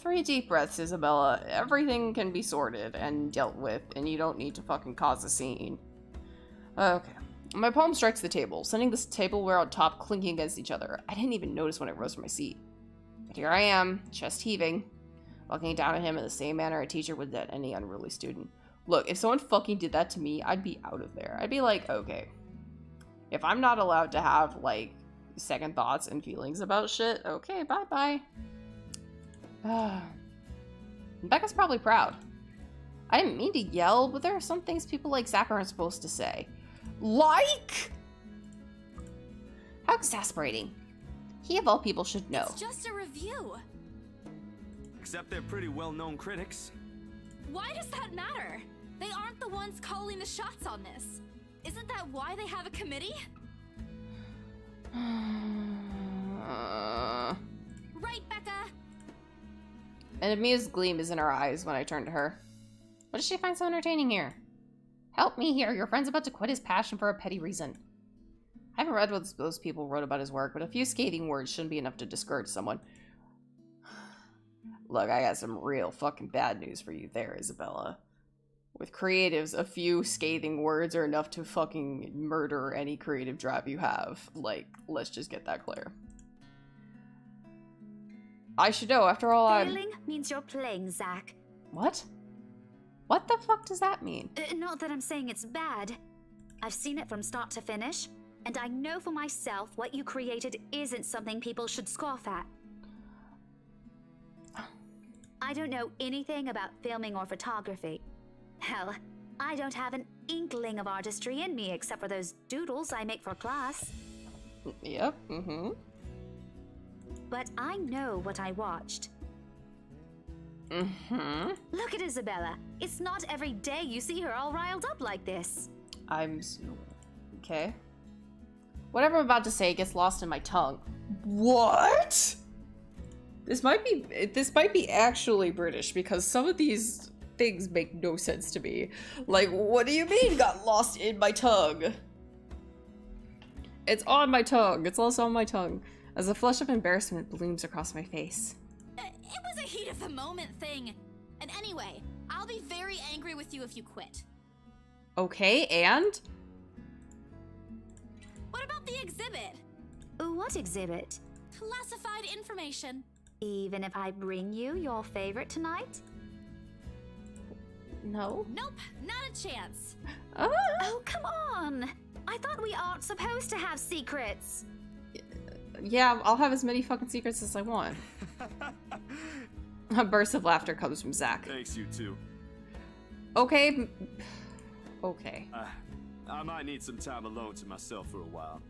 3 deep breaths, Isabella. Everything can be sorted and dealt with, and you don't need to fucking cause a scene. Okay. My palm strikes the table, sending this tableware on top clinking against each other. I didn't even notice when it rose from my seat. But here I am, chest heaving, looking down at him in the same manner a teacher would at any unruly student. Look, if someone fucking did that to me, I'd be out of there. I'd be like, okay. If I'm not allowed to have, like, second thoughts and feelings about shit, okay, bye-bye. Becca's probably proud. I didn't mean to yell, but there are some things people like Zach aren't supposed to say. Like? How exasperating. He of all people should know. It's just a review. Except they're pretty well-known critics. Why does that matter? They aren't the ones calling the shots on this. Isn't that why they have a committee? Right, Becca? An amused gleam is in her eyes when I turn to her. What does she find so entertaining here? Help me here. Your friend's about to quit his passion for a petty reason. I haven't read what those people wrote about his work, but a few scathing words shouldn't be enough to discourage someone. Look, I got some real fucking bad news for you there, Isabella. With creatives, a few scathing words are enough to fucking murder any creative drive you have. Like, let's just get that clear. I should know, after all, Failing means you're playing, Zach. What? What the fuck does that mean? Not that I'm saying it's bad. I've seen it from start to finish, and I know for myself what you created isn't something people should scoff at. I don't know anything about filming or photography. Hell, I don't have an inkling of artistry in me except for those doodles I make for class. Yep, But I know what I watched. Look at Isabella. It's not every day you see her all riled up like this. Okay. Whatever I'm about to say gets lost in my tongue. What? This might be actually British, because some of these things make no sense to me. Like, what do you mean got lost in my tongue? It's on my tongue. It's also on my tongue. As a flush of embarrassment blooms across my face. It was a heat of the moment thing. And anyway, I'll be very angry with you if you quit. Okay, and? What about the exhibit? What exhibit? Classified information. Even if I bring you your favorite tonight? No. Nope, not a chance. Oh, come on! I thought we aren't supposed to have secrets. Yeah, I'll have as many fucking secrets as I want. A burst of laughter comes from Zach. Thanks, you too. Okay. Okay. I might need some time alone to myself for a while.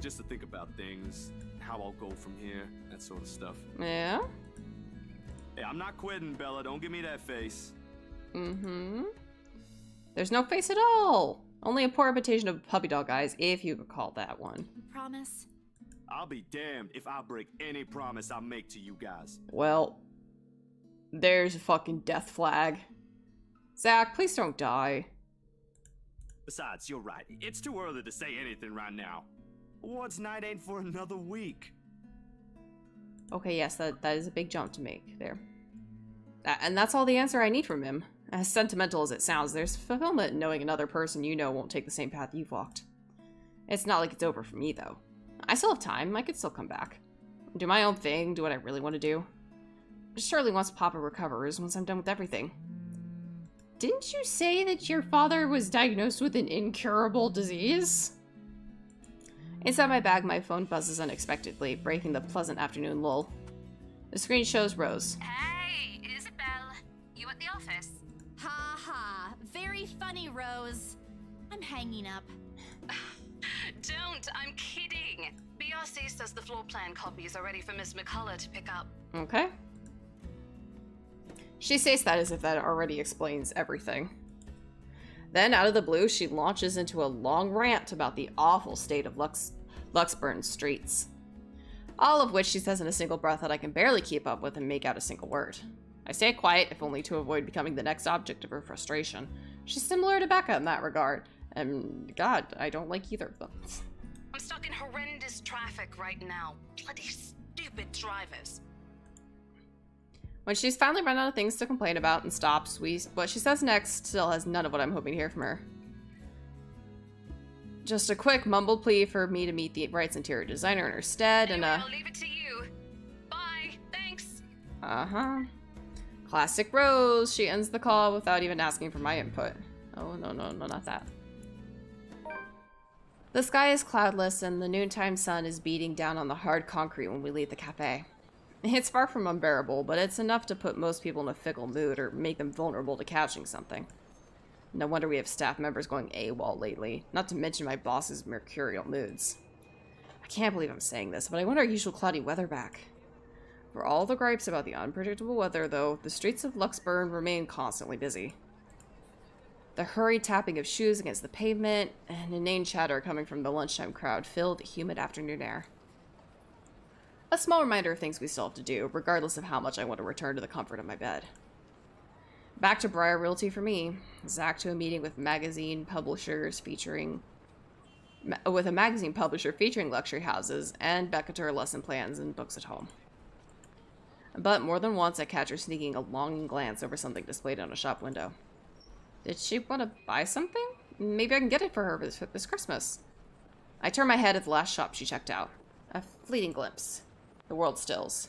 Just to think about things, how I'll go from here, that sort of stuff. Yeah? Hey, I'm not quitting, Bella. Don't give me that face. There's no face at all. Only a poor imitation of puppy dog eyes, if you could call that one. Promise? I'll be damned if I break any promise I make to you guys. Well, there's a fucking death flag. Zach, please don't die. Besides, you're right. It's too early to say anything right now. What's night ain't for another week? Okay, yes, that is a big jump to make there. And that's all the answer I need from him. As sentimental as it sounds, there's fulfillment in knowing another person you know won't take the same path you've walked. It's not like it's over for me, though. I still have time. I could still come back. Do my own thing, do what I really want to do. Surely once Papa recovers, once I'm done with everything. Didn't you say that your father was diagnosed with an incurable disease? Inside my bag, my phone buzzes unexpectedly, breaking the pleasant afternoon lull. The screen shows Rose. Hey, Isabel. You at the office? Ha ha. Very funny, Rose. I'm hanging up. Don't, I'm kidding. BRC says the floor plan copies are ready for Miss McCullough to pick up. Okay. She says that as if that already explains everything. Then, out of the blue, she launches into a long rant about the awful state of Luxburn's streets. All of which she says in a single breath that I can barely keep up with and make out a single word. I stay quiet, if only to avoid becoming the next object of her frustration. She's similar to Becca in that regard, and God, I don't like either of them. I'm stuck in horrendous traffic right now. Bloody stupid drivers. When she's finally run out of things to complain about and stops, what she says next still has none of what I'm hoping to hear from her. Just a quick mumbled plea for me to meet the Wright's interior designer in her stead, Anyway, I'll leave it to you. Bye. Thanks. Classic Rose. She ends the call without even asking for my input. Oh, no, not that. The sky is cloudless and the noontime sun is beating down on the hard concrete when we leave the cafe. It's far from unbearable, but it's enough to put most people in a fickle mood or make them vulnerable to catching something. No wonder we have staff members going AWOL lately, not to mention my boss's mercurial moods. I can't believe I'm saying this, but I want our usual cloudy weather back. For all the gripes about the unpredictable weather, though, the streets of Luxburn remain constantly busy. The hurried tapping of shoes against the pavement, and inane chatter coming from the lunchtime crowd filled the humid afternoon air. A small reminder of things we still have to do, regardless of how much I want to return to the comfort of my bed. Back to Briar Realty for me. Zach to a meeting with magazine publishers featuring... with a magazine publisher featuring luxury houses, and Becca to her lesson plans and books at home. But more than once I catch her sneaking a longing glance over something displayed on a shop window. Did she want to buy something? Maybe I can get it for her this Christmas. I turn my head at the last shop she checked out. A fleeting glimpse. The world stills.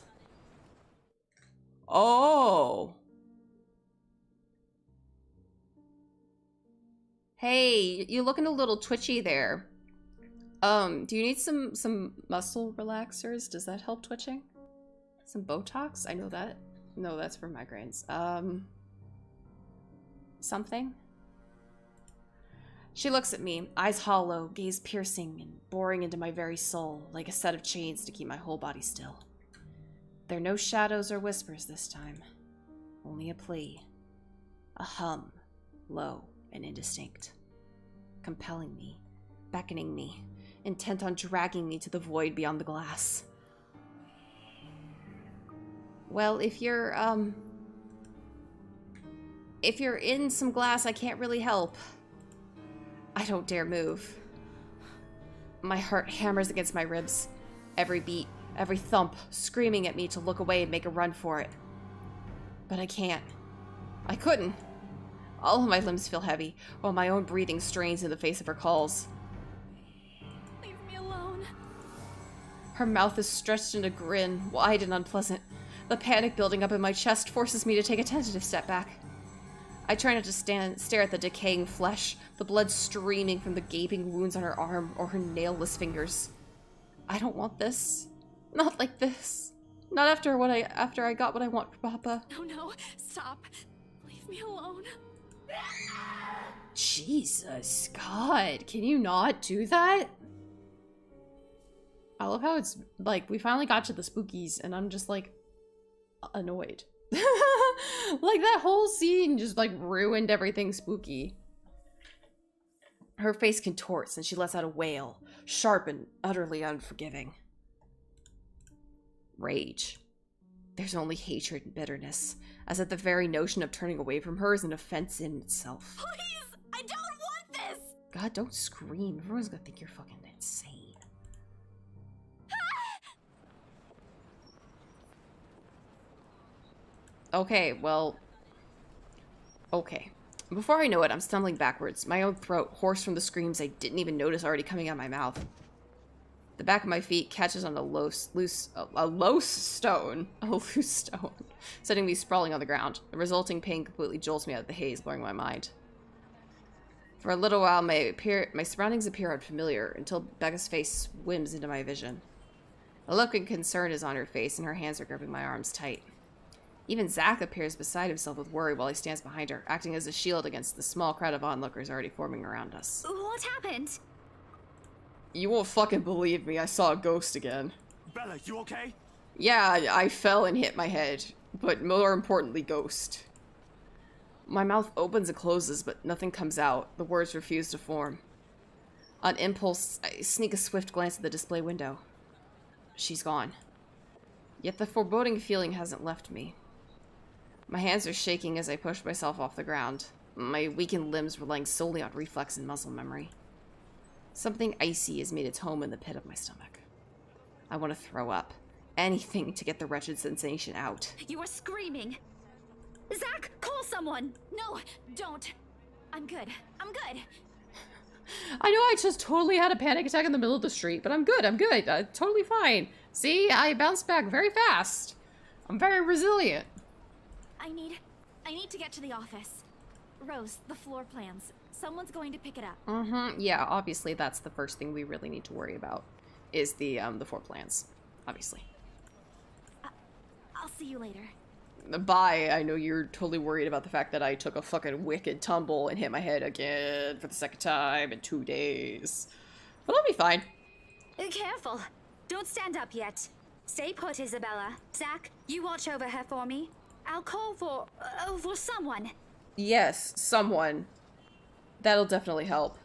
Oh! Hey, you're looking a little twitchy there. Do you need some muscle relaxers? Does that help twitching? Some Botox? I know that. No, that's for migraines. Something? She looks at me, eyes hollow, gaze piercing and boring into my very soul, like a set of chains to keep my whole body still. There are no shadows or whispers this time. Only a plea. A hum, low and indistinct. Compelling me, beckoning me, intent on dragging me to the void beyond the glass. Well, if you're in some glass, I can't really help. I don't dare move. My heart hammers against my ribs. Every beat, every thump, screaming at me to look away and make a run for it. But I can't. I couldn't. All of my limbs feel heavy, while my own breathing strains in the face of her calls. Leave me alone. Her mouth is stretched in a grin, wide and unpleasant. The panic building up in my chest forces me to take a tentative step back. I try not to stare at the decaying flesh, the blood streaming from the gaping wounds on her arm or her nailless fingers. I don't want this. Not like this. Not after I got what I want for Papa. No, stop. Leave me alone. Jesus, God, can you not do that? I love how it's like we finally got to the spookies and I'm just like annoyed. Like that whole scene just like ruined everything spooky. Her face contorts and she lets out a wail, sharp and utterly unforgiving. Rage. There's only hatred and bitterness, as if the very notion of turning away from her is an offense in itself. Please! I don't want this! God, don't scream. Everyone's gonna think you're fucking insane. Okay, well... Okay. Before I know it, I'm stumbling backwards, my own throat hoarse from the screams I didn't even notice already coming out of my mouth. The back of my feet catches on a loose stone, setting me sprawling on the ground. The resulting pain completely jolts me out of the haze, blurring my mind. For a little while, my surroundings appear unfamiliar, until Becca's face swims into my vision. A look of concern is on her face, and her hands are gripping my arms tight. Even Zach appears beside himself with worry while he stands behind her, acting as a shield against the small crowd of onlookers already forming around us. What happened? You won't fucking believe me, I saw a ghost again. Bella, you okay? Yeah, I fell and hit my head, but more importantly, ghost. My mouth opens and closes, but nothing comes out. The words refuse to form. On impulse, I sneak a swift glance at the display window. She's gone. Yet the foreboding feeling hasn't left me. My hands are shaking as I push myself off the ground, my weakened limbs relying solely on reflex and muscle memory. Something icy has made its home in the pit of my stomach. I want to throw up. Anything to get the wretched sensation out. You are screaming. Zach, call someone. No, don't. I'm good. I'm good. I know I just totally had a panic attack in the middle of the street, but I'm good. Totally fine. See, I bounced back very fast. I'm very resilient. I need to get to the office. Rose, the floor plans. Someone's going to pick it up. Yeah, obviously that's the first thing we really need to worry about, is the floor plans. Obviously. I'll see you later. Bye. I know you're totally worried about the fact that I took a fucking wicked tumble and hit my head again for the second time in 2 days. But I'll be fine. Careful. Don't stand up yet. Stay put, Isabella. Zach, you watch over her for me. I'll call for someone. Yes, someone. That'll definitely help.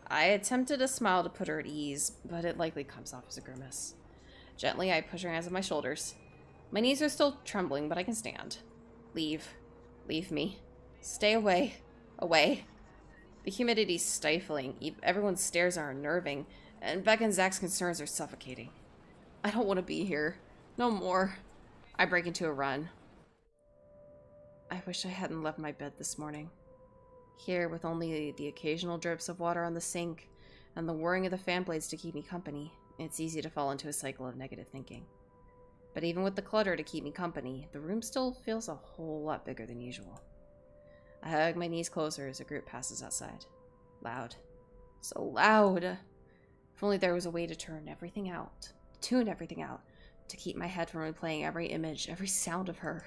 I attempted a smile to put her at ease, but it likely comes off as a grimace. Gently, I push her hands on my shoulders. My knees are still trembling, but I can stand. Leave. Leave me. Stay away. Away. The humidity's stifling. Everyone's stares are unnerving. And Beck and Zach's concerns are suffocating. I don't want to be here. No more. I break into a run. I wish I hadn't left my bed this morning. Here, with only the occasional drips of water on the sink and the whirring of the fan blades to keep me company, it's easy to fall into a cycle of negative thinking. But even with the clutter to keep me company, the room still feels a whole lot bigger than usual. I hug my knees closer as a group passes outside. Loud. So loud! If only there was a way to tune everything out, to keep my head from replaying every image, every sound of her.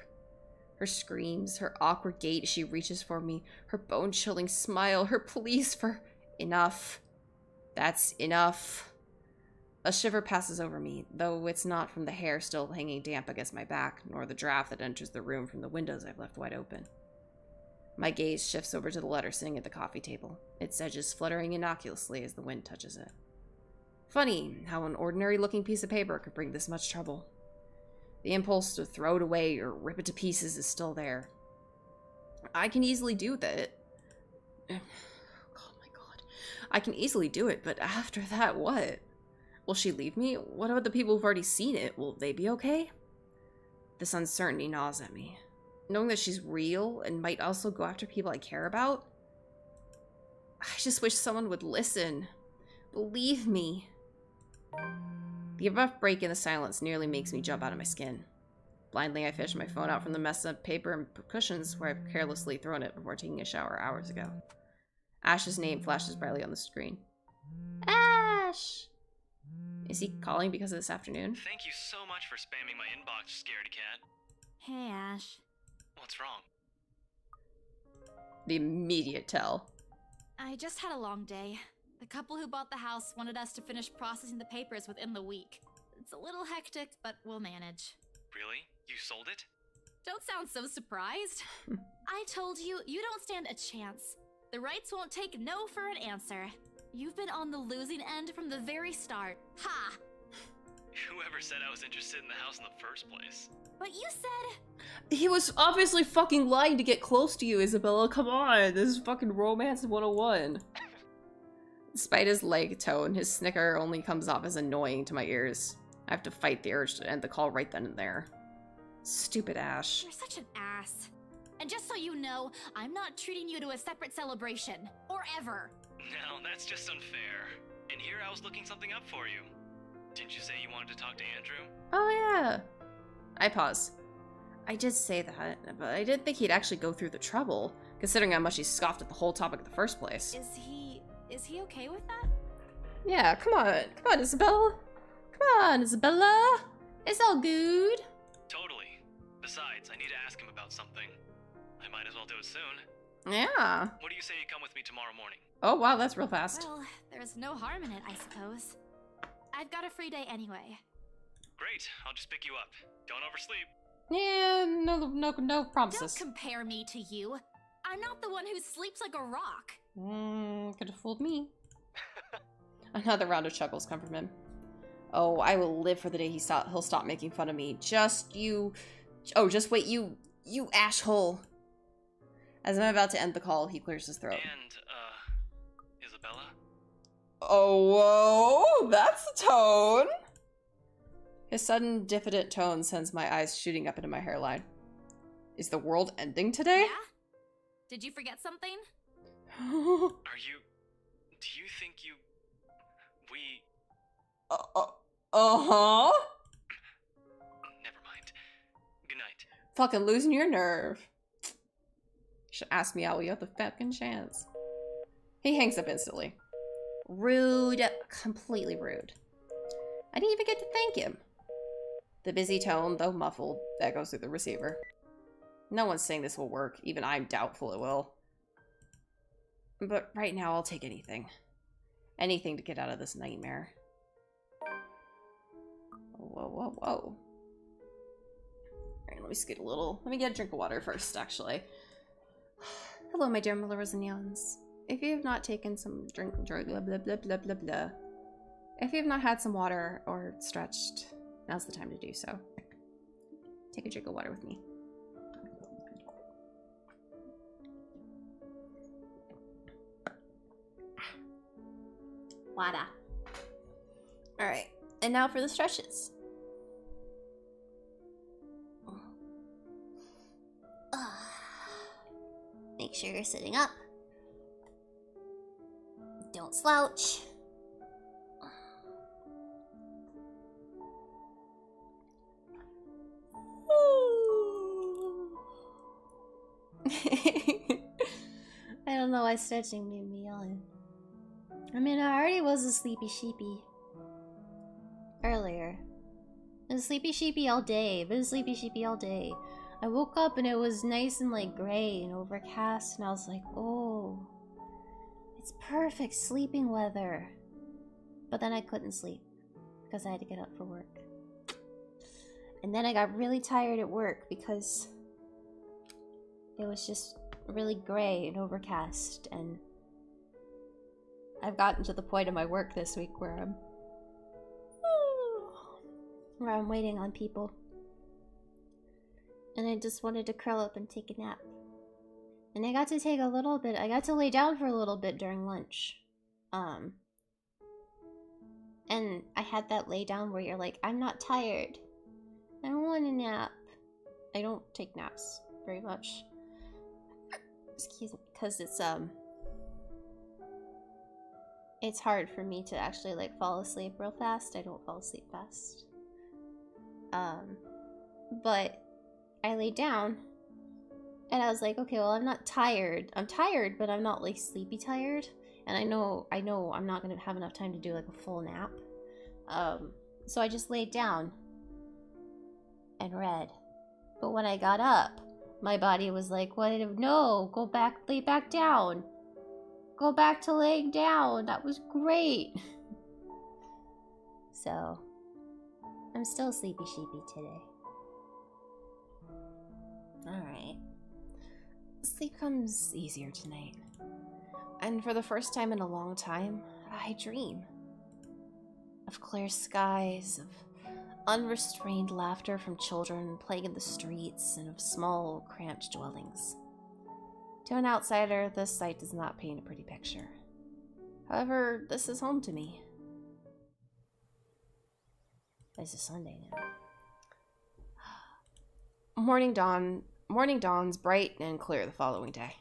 Her screams, her awkward gait as she reaches for me, her bone-chilling smile, her pleas for enough. That's enough. A shiver passes over me, though it's not from the hair still hanging damp against my back, nor the draft that enters the room from the windows I've left wide open. My gaze shifts over to the letter sitting at the coffee table, its edges fluttering innocuously as the wind touches it. Funny how an ordinary-looking piece of paper could bring this much trouble. The impulse to throw it away or rip it to pieces is still there. I can easily do that. Oh my god. I can easily do it, but after that, what? Will she leave me? What about the people who've already seen it? Will they be okay? This uncertainty gnaws at me. Knowing that she's real and might also go after people I care about? I just wish someone would listen. Believe me. The abrupt break in the silence nearly makes me jump out of my skin. Blindly, I fish my phone out from the mess of paper and cushions where I've carelessly thrown it before taking a shower hours ago. Ash's name flashes brightly on the screen. Ash! Is he calling because of this afternoon? Thank you so much for spamming my inbox, scaredy cat. Hey, Ash. What's wrong? The immediate tell. I just had a long day. The couple who bought the house wanted us to finish processing the papers within the week. It's a little hectic, but we'll manage. Really? You sold it? Don't sound so surprised. I told you, you don't stand a chance. The rights won't take no for an answer. You've been on the losing end from the very start. Ha! Whoever said I was interested in the house in the first place? But you said... He was obviously fucking lying to get close to you, Isabella. Come on, this is fucking romance 101. Despite his light tone, his snicker only comes off as annoying to my ears. I have to fight the urge to end the call right then and there. Stupid Ash. You're such an ass. And just so you know, I'm not treating you to a separate celebration. Or ever. No, that's just unfair. And here I was looking something up for you. Didn't you say you wanted to talk to Andrew? Oh yeah. I pause. I did say that, but I didn't think he'd actually go through the trouble, considering how much he scoffed at the whole topic in the first place. Is he okay with that? Yeah, come on, Isabella. Come on, Isabella. It's all good. Totally. Besides, I need to ask him about something. I might as well do it soon. Yeah. What do you say you come with me tomorrow morning? Oh wow, that's real fast. Well, there's no harm in it, I suppose. I've got a free day anyway. Great, I'll just pick you up. Don't oversleep. Yeah, no promises. Don't compare me to you. I'm not the one who sleeps like a rock. Could have fooled me. Another round of chuckles come from him. Oh, I will live for the day he'll stop making fun of me. Just wait, you asshole. As I'm about to end the call, he clears his throat. And, Isabella? Oh, whoa, that's the tone. His sudden, diffident tone sends my eyes shooting up into my hairline. Is the world ending today? Yeah? Did you forget something? Do you think we... Uh-huh? Never mind. Good night. Fucking losing your nerve. Should ask me out when you have the fucking chance. He hangs up instantly. Rude. Completely rude. I didn't even get to thank him. The busy tone, though muffled, echoes through the receiver. No one's saying this will work. Even I'm doubtful it will. But right now, I'll take anything. Anything to get out of this nightmare. Whoa. Alright, let me scoot a little. Let me get a drink of water first, actually. Hello, my dear Millerosians. If you have not taken some drink, blah, blah, blah, blah, blah, blah. If you have not had some water or stretched, now's the time to do so. Take a drink of water with me. Wada. Alright, and now for the stretches. Make sure you're sitting up. Don't slouch. I don't know why stretching made me yawn. I mean, I already was a sleepy sheepy earlier. I was sleepy sheepy all day. Been sleepy sheepy all day. I woke up and it was nice and like gray and overcast, and I was like, oh, it's perfect sleeping weather. But then I couldn't sleep because I had to get up for work. And then I got really tired at work because it was just really gray and overcast, and I've gotten to the point in my work this week where I'm waiting on people. And I just wanted to curl up and take a nap. And I got to take a little bit, I got to lay down for a little bit during lunch. And I had that lay down where you're like, I'm not tired. I don't want a nap. I don't take naps very much. Excuse me, because it's hard for me to actually like fall asleep real fast. I don't fall asleep fast. But I laid down and I was like, okay, well, I'm not tired. I'm tired, but I'm not like sleepy tired. And I know I'm not gonna have enough time to do like a full nap. So I just laid down and read. But when I got up, my body was like, what? No, go back, lay back down. Go back to laying down. That was great. So, I'm still sleepy sheepy today. Alright. Sleep comes easier tonight. And for the first time in a long time, I dream. Of clear skies, of unrestrained laughter from children playing in the streets, and of small, cramped dwellings. To an outsider, this sight does not paint a pretty picture. However, this is home to me. It's a Sunday now. Morning dawns bright and clear the following day.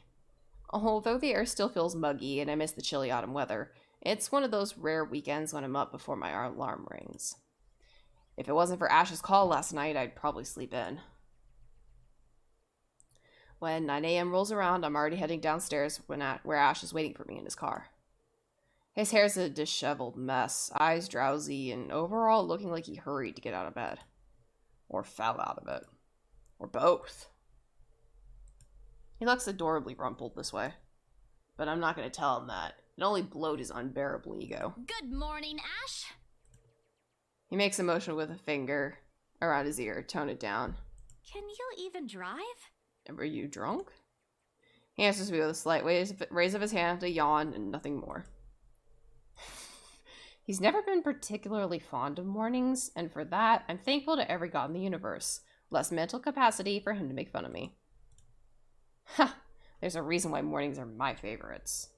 Although the air still feels muggy and I miss the chilly autumn weather, it's one of those rare weekends when I'm up before my alarm rings. If it wasn't for Ash's call last night, I'd probably sleep in. When 9 a.m. rolls around, I'm already heading downstairs where Ash is waiting for me in his car. His hair's a disheveled mess, eyes drowsy, and overall looking like he hurried to get out of bed. Or fell out of it. Or both. He looks adorably rumpled this way. But I'm not going to tell him that. It only bloat his unbearable ego. Good morning, Ash. He makes a motion with a finger around his ear, tone it down. Can you even drive? Are you drunk? He answers me with a slight raise of his hand, a yawn, and nothing more. He's never been particularly fond of mornings, and for that, I'm thankful to every god in the universe. Less mental capacity for him to make fun of me. Ha! There's a reason why mornings are my favorites.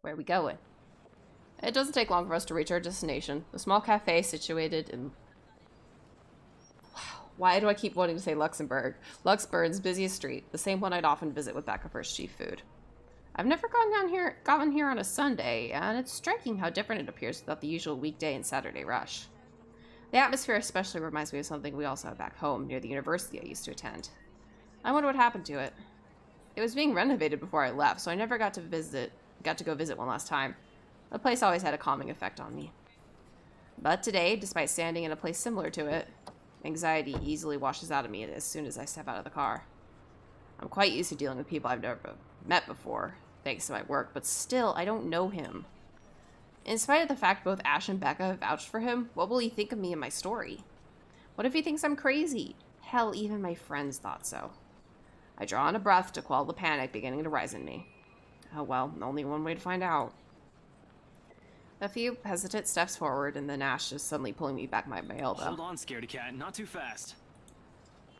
Where are we going? It doesn't take long for us to reach our destination, the small cafe situated in... Wow, why do I keep wanting to say Luxembourg? Luxembourg's busiest street, the same one I'd often visit with Becca for cheap food. I've never gotten here on a Sunday, and it's striking how different it appears without the usual weekday and Saturday rush. The atmosphere especially reminds me of something we also have back home, near the university I used to attend. I wonder what happened to it. It was being renovated before I left, so I never got to go visit one last time. The place always had a calming effect on me. But today, despite standing in a place similar to it, anxiety easily washes out of me as soon as I step out of the car. I'm quite used to dealing with people I've never met before, thanks to my work, but still, I don't know him. In spite of the fact both Ash and Becca have vouched for him, what will he think of me and my story? What if he thinks I'm crazy? Hell, even my friends thought so. I draw in a breath to quell the panic beginning to rise in me. Oh well, only one way to find out. A few hesitant steps forward, and then Ash is suddenly pulling me back by my elbow. Hold on, scaredy cat, not too fast.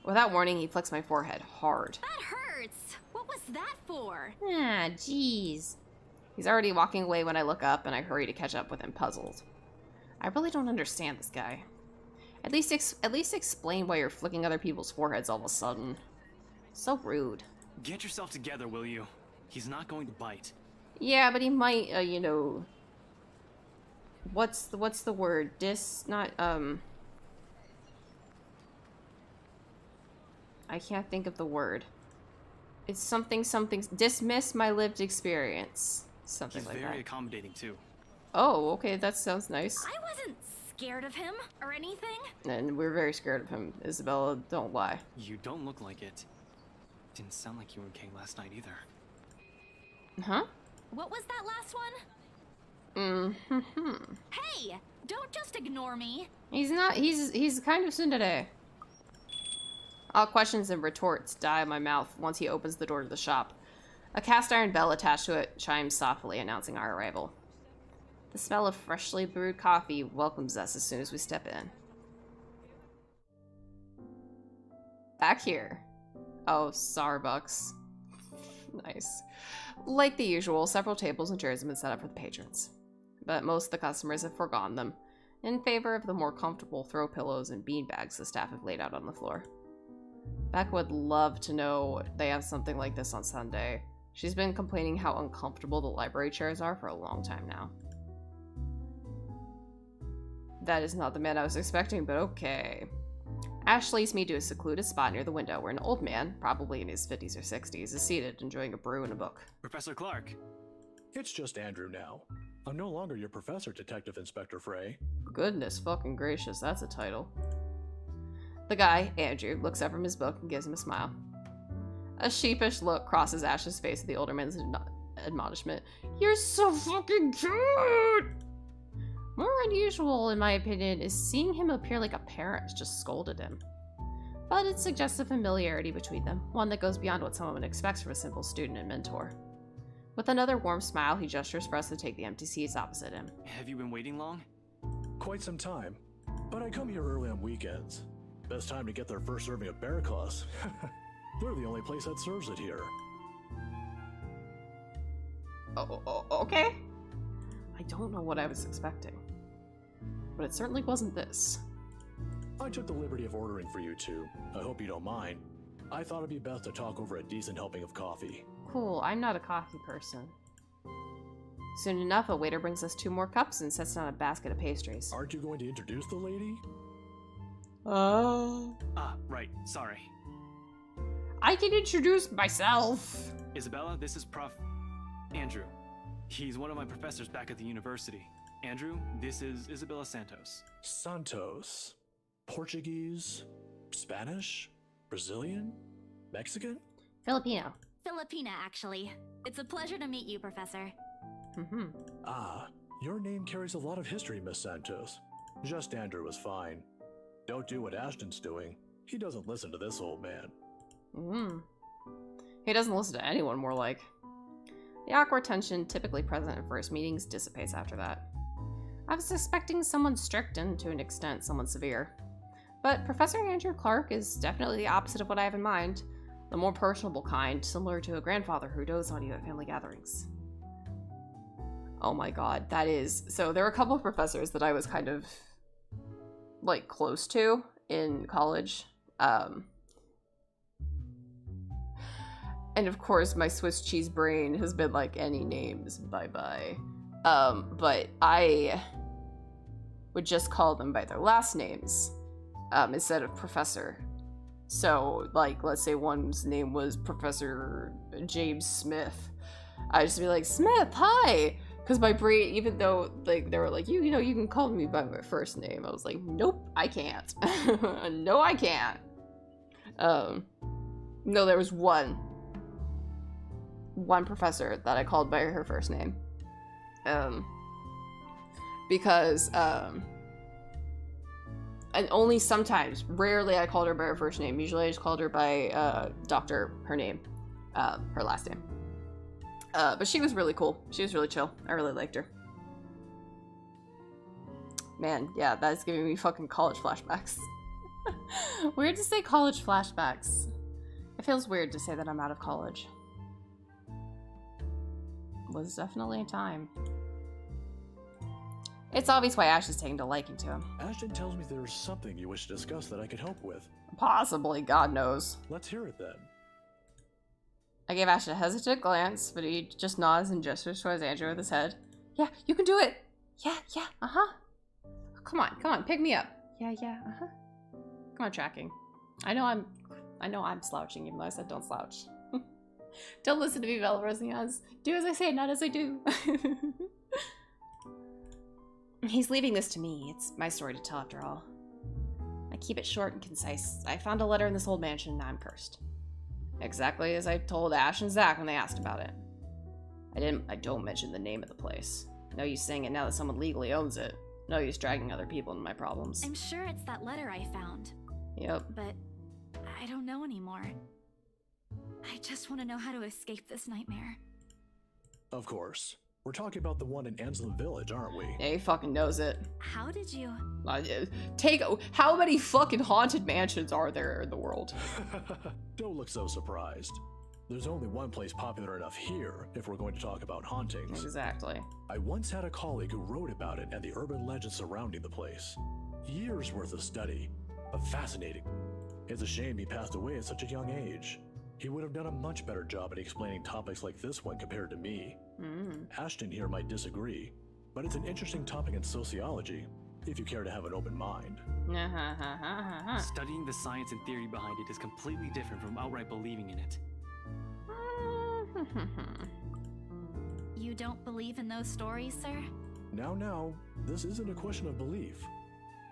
Without warning, he flicks my forehead hard. That hurts. What was that for? Ah, jeez. He's already walking away when I look up, and I hurry to catch up with him, puzzled. I really don't understand this guy. At least explain why you're flicking other people's foreheads all of a sudden. So rude. Get yourself together, will you? He's not going to bite. Yeah, but he might, you know... What's the word? I can't think of the word. It's something... Dismiss my lived experience. Something like that. He's very accommodating, too. Oh, okay, that sounds nice. I wasn't scared of him or anything. And we're very scared of him, Isabella, don't lie. You don't look like it. Didn't sound like you were okay last night either. Huh? What was that last one? Mm-hmm. Hey, don't just ignore me. He's kind of tsundere. All questions and retorts die in my mouth once he opens the door to the shop. A cast iron bell attached to it chimes softly, announcing our arrival. The smell of freshly brewed coffee welcomes us as soon as we step in. Back here. Oh, Starbucks. Nice. Like the usual, several tables and chairs have been set up for the patrons. But most of the customers have forgone them, in favor of the more comfortable throw pillows and bean bags the staff have laid out on the floor. Becca would love to know they have something like this on Sunday. She's been complaining how uncomfortable the library chairs are for a long time now. That is not the man I was expecting, but okay. Ash leads me to a secluded spot near the window where an old man, probably in his 50s or 60s, is seated enjoying a brew and a book. Professor Clark. It's just Andrew now. I'm no longer your professor, Detective Inspector Frey. Goodness fucking gracious, that's a title. The guy, Andrew, looks up from his book and gives him a smile. A sheepish look crosses Ash's face at the older man's admonishment. You're so fucking cute! More unusual, in my opinion, is seeing him appear like a parent just scolded him. But it suggests a familiarity between them, one that goes beyond what someone expects from a simple student and mentor. With another warm smile, he gestures for us to take the empty seats opposite him. Have you been waiting long? Quite some time, but I come here early on weekends. Best time to get their first serving of bear claws. They're the only place that serves it here. Okay. I don't know what I was expecting. But it certainly wasn't this. I took the liberty of ordering for you two. I hope you don't mind. I thought it'd be best to talk over a decent helping of coffee. Cool, I'm not a coffee person. Soon enough, a waiter brings us 2 more cups and sets down a basket of pastries. Aren't you going to introduce the lady? Right, sorry. I can introduce myself. Isabella, this is Prof. Andrew. He's one of my professors back at the university. Andrew, this is Isabella Santos. Santos. Portuguese? Spanish? Brazilian? Mexican? Filipino. Filipina, actually. It's a pleasure to meet you, Professor. Ah, your name carries a lot of history, Miss Santos. Just Andrew is fine. Don't do what Ashton's doing. He doesn't listen to this old man. He doesn't listen to anyone, more like. The awkward tension typically present at first meetings dissipates after that. I was expecting someone strict and, to an extent, someone severe. But Professor Andrew Clark is definitely the opposite of what I have in mind. The more personable kind, similar to a grandfather who dotes on you at family gatherings. Oh my god, that is... So there were a couple of professors that I was kind of, like, close to in college. And of course, my Swiss cheese brain has been like, any names, bye-bye. But I would just call them by their last names, instead of professor. So, like, let's say one's name was Professor James Smith. I'd just be like, Smith, hi! Because my brain, even though, like, they were like, you know, you can call me by my first name. I was like, nope, I can't. No, I can't. No, there was one professor that I called by her first name. Because, and only sometimes, rarely I called her by her first name. Usually I just called her by, doctor, her name, her last name. But she was really cool. She was really chill. I really liked her. Man, yeah, that's giving me fucking college flashbacks. Weird to say college flashbacks. It feels weird to say that I'm out of college. was definitely a time. It's obvious why Ash is taking a liking to him. Ashton tells me there's something you wish to discuss that I could help with. Possibly, God knows. Let's hear it then. I gave Ash a hesitant glance, but he just nods and gestures towards Andrew with his head. Yeah, you can do it! Yeah, uh-huh. Come on, pick me up. Yeah, uh-huh. Come on, tracking. I know I'm slouching, even though I said don't slouch. Don't listen to me, Velrosians. Do as I say, not as I do. He's leaving this to me. It's my story to tell after all. I keep it short and concise. I found a letter in this old mansion and now I'm cursed. Exactly as I told Ash and Zach when they asked about it. I don't mention the name of the place. No use saying it now that someone legally owns it. No use dragging other people into my problems. I'm sure it's that letter I found. Yep. But I don't know anymore. I just want to know how to escape this nightmare. Of course. We're talking about the one in Anselm Village, aren't we? Yeah, he fucking knows it. How did you? How many fucking haunted mansions are there in the world? Don't look so surprised. There's only one place popular enough here if we're going to talk about hauntings. Exactly. I once had a colleague who wrote about it and the urban legends surrounding the place. Years worth of study, but fascinating. It's a shame he passed away at such a young age. He would have done a much better job at explaining topics like this one compared to me. Ashton here might disagree, but it's an interesting topic in sociology, if you care to have an open mind. Studying the science and theory behind it is completely different from outright believing in it. You don't believe in those stories, sir? Now, this isn't a question of belief.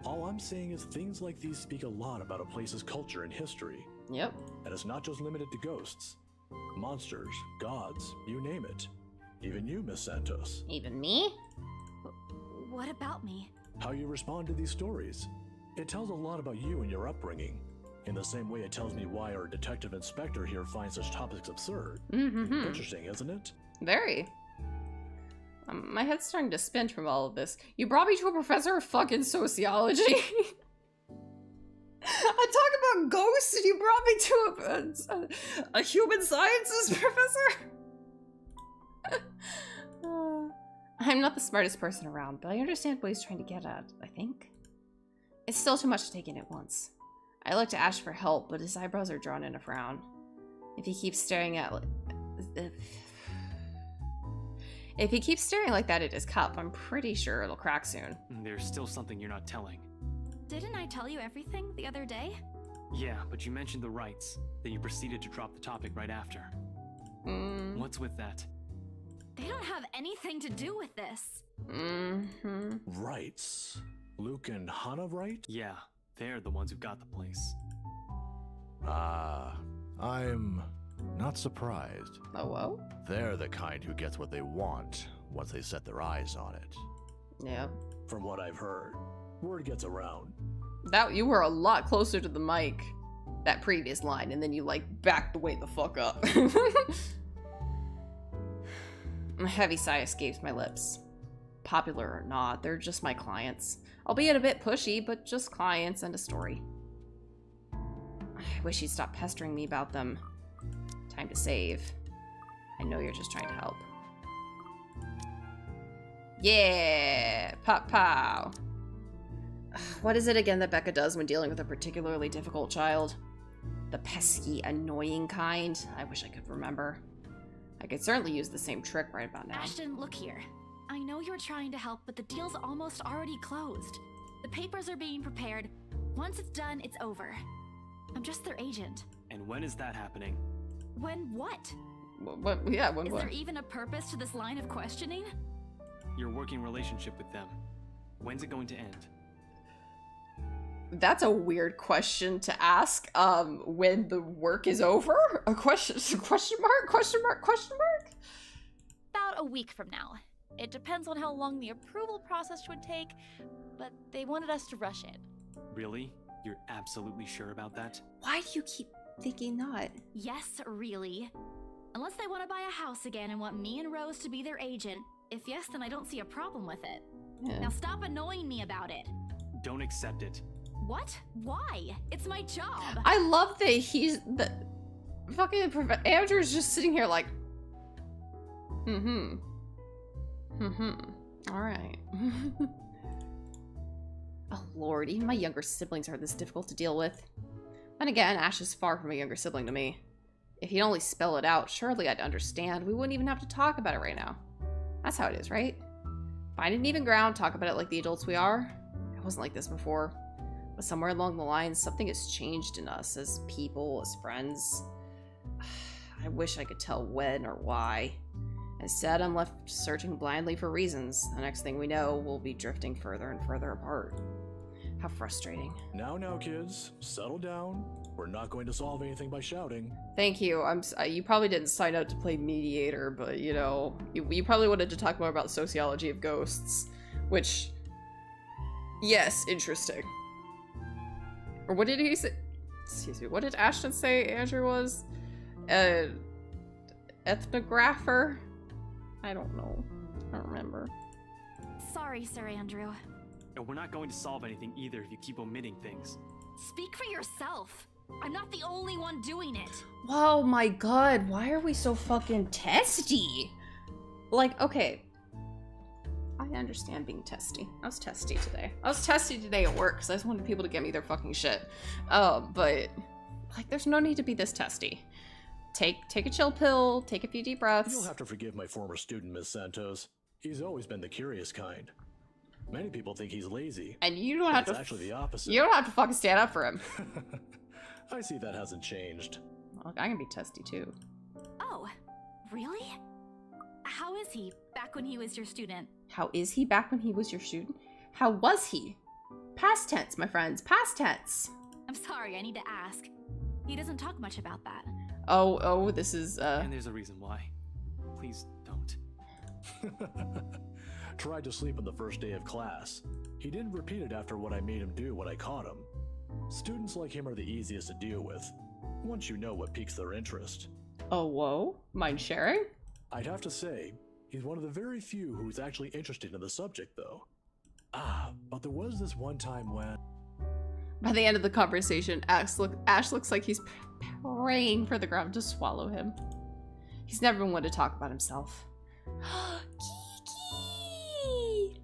All I'm saying is things like these speak a lot about a place's culture and history. Yep. And it's not just limited to ghosts. Monsters, gods, you name it. Even you, Miss Santos. Even me? What about me? How you respond to these stories. It tells a lot about you and your upbringing. In the same way it tells me why our detective inspector here finds such topics absurd. Interesting, isn't it? Very. My head's starting to spin from all of this. You brought me to a professor of fucking sociology. I talk about ghosts and you brought me to a human sciences professor? I'm not the smartest person around, but I understand what he's trying to get at, I think. It's still too much to take in at once. I look to Ash for help, but his eyebrows are drawn in a frown. If he keeps staring like that at his cup, I'm pretty sure it'll crack soon. There's still something you're not telling. Didn't I tell you everything the other day? Yeah, but you mentioned the rights. Then you proceeded to drop the topic right after. What's with that? They don't have anything to do with this. Rights? Luke and Hannah, right? Yeah, they're the ones who got the place. I'm not surprised. Oh, well? They're the kind who gets what they want once they set their eyes on it. Yep. From what I've heard, word gets around. That you were a lot closer to the mic that previous line, and then you like backed way the fuck up. A heavy sigh escapes my lips. Popular or not, they're just my clients. Albeit a bit pushy, but just clients and a story. I wish you'd stop pestering me about them. Time to save. I know you're just trying to help. Yeah! Pop pow! What is it again that Becca does when dealing with a particularly difficult child? The pesky, annoying kind? I wish I could remember. I could certainly use the same trick right about now. Ashton, look here. I know you're trying to help, but the deal's almost already closed. The papers are being prepared. Once it's done, it's over. I'm just their agent. And when is that happening? When what? What? Yeah, when Is what? there even a purpose to this line of questioning? Your working relationship with them. When's it going to end? That's a weird question to ask. When the work is over? A question mark? Question mark? Question mark? About a week from now. It depends on how long the approval process would take, but they wanted us to rush it. Really? You're absolutely sure about that? Why do you keep thinking not? Yes, really. Unless they want to buy a house again and want me and Rose to be their agent. If yes, then I don't see a problem with it. Yeah. Now stop annoying me about it. Don't accept it. What? Why? It's my job. I love that fucking Andrew's just sitting here like, Alright. Oh lord, even my younger siblings are this difficult to deal with. And again, Ash is far from a younger sibling to me. If he'd only spell it out, surely I'd understand. We wouldn't even have to talk about it right now. That's how it is, right? Find an even ground, talk about it like the adults we are. It wasn't like this before. But somewhere along the line, something has changed in us as people, as friends. I wish I could tell when or why. Instead, I'm left searching blindly for reasons. The next thing we know, we'll be drifting further and further apart. How frustrating. Now, kids, settle down. We're not going to solve anything by shouting. Thank you. You probably didn't sign up to play mediator, but you know, you probably wanted to talk more about the sociology of ghosts, which, yes, interesting. Or what did he say? Excuse me. What did Ashton say Andrew was? Ethnographer? I don't know. I don't remember. Sorry, Sir Andrew. And we're not going to solve anything either if you keep omitting things. Speak for yourself. I'm not the only one doing it. Oh my god, why are we so fucking testy? Like, okay. I understand being testy. I was testy today. I was testy today at work because I just wanted people to get me their fucking shit. But, like, there's no need to be this testy. Take a chill pill, take a few deep breaths. You'll have to forgive my former student, Miss Santos. He's always been the curious kind. Many people think he's lazy. And you don't have to. It's actually the opposite. You don't have to fucking stand up for him. I see that hasn't changed. Well, I can be testy too. Oh, really? How is he back when he was your student? How is he back when he was your student? How was he? Past tense, my friends. Past tense. I'm sorry, I need to ask. He doesn't talk much about that. Oh, this is, And there's a reason why. Please don't. Tried to sleep on the first day of class. He didn't repeat it after what I made him do when I caught him. Students like him are the easiest to deal with, once you know what piques their interest. Oh, whoa. Mind sharing? I'd have to say, he's one of the very few who's actually interested in the subject, though. But there was this one time when... By the end of the conversation, Ash looks like he's praying for the ground to swallow him. He's never been one to talk about himself. Kiki!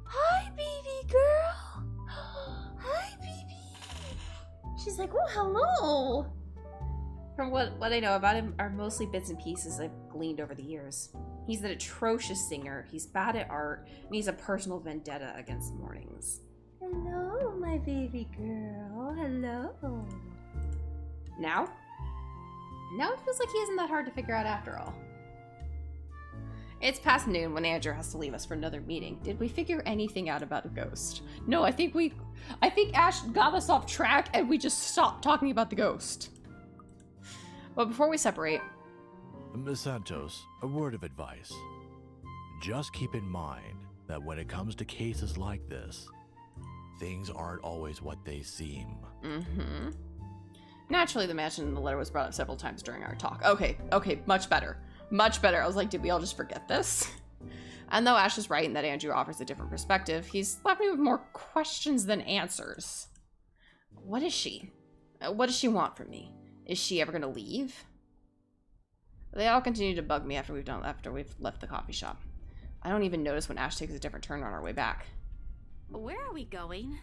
Hi, baby girl! Hi, baby! She's like, oh, hello! From what I know about him are mostly bits and pieces I've gleaned over the years. He's an atrocious singer, he's bad at art, and he's a personal vendetta against mornings. Hello, my baby girl. Hello. Now? Now it feels like he isn't that hard to figure out after all. It's past noon when Andrew has to leave us for another meeting. Did we figure anything out about a ghost? No, I think Ash got us off track and we just stopped talking about the ghost. But before we separate... Miss Santos, a word of advice. Just keep in mind that when it comes to cases like this, things aren't always what they seem. Mm-hmm. Naturally, the mansion in the letter was brought up several times during our talk. Okay, much better. Much better. I was like, did we all just forget this? And though Ash is right in that Andrew offers a different perspective, he's left me with more questions than answers. What is she? What does she want from me? Is she ever gonna leave? They all continue to bug me after we've left the coffee shop. I don't even notice when Ash takes a different turn on our way back. Where are we going?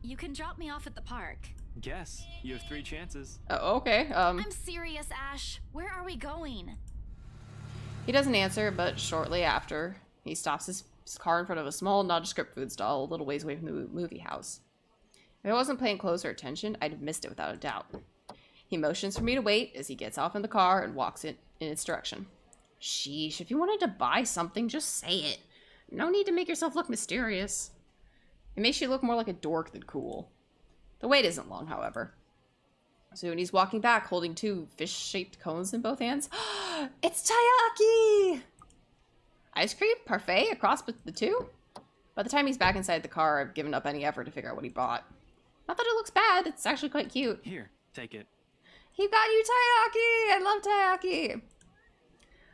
You can drop me off at the park. Guess. You have 3 chances. Okay, I'm serious, Ash. Where are we going? He doesn't answer, but shortly after, he stops his car in front of a small nondescript food stall a little ways away from the movie house. If I wasn't paying closer attention, I'd have missed it without a doubt. He motions for me to wait as he gets off in the car and walks in its direction. Sheesh, if you wanted to buy something, just say it. No need to make yourself look mysterious. It makes you look more like a dork than cool. The wait isn't long, however. Soon he's walking back, holding 2 fish-shaped cones in both hands. It's taiyaki! Ice cream? Parfait? Across the 2? By the time he's back inside the car, I've given up any effort to figure out what he bought. Not that it looks bad, it's actually quite cute. Here, take it. He got you taiyaki! I love taiyaki!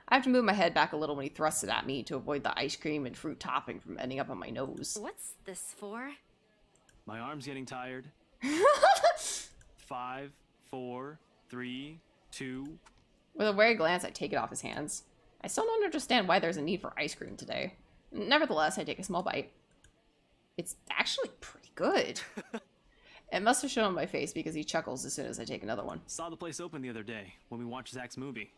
I have to move my head back a little when he thrusts it at me to avoid the ice cream and fruit topping from ending up on my nose. What's this for? My arm's getting tired. 5, 4, 3, 2. With a wary glance, I take it off his hands. I still don't understand why there's a need for ice cream today. Nevertheless, I take a small bite. It's actually pretty good. It must have shown on my face because he chuckles as soon as I take another one. Saw the place open the other day when we watched Zach's movie.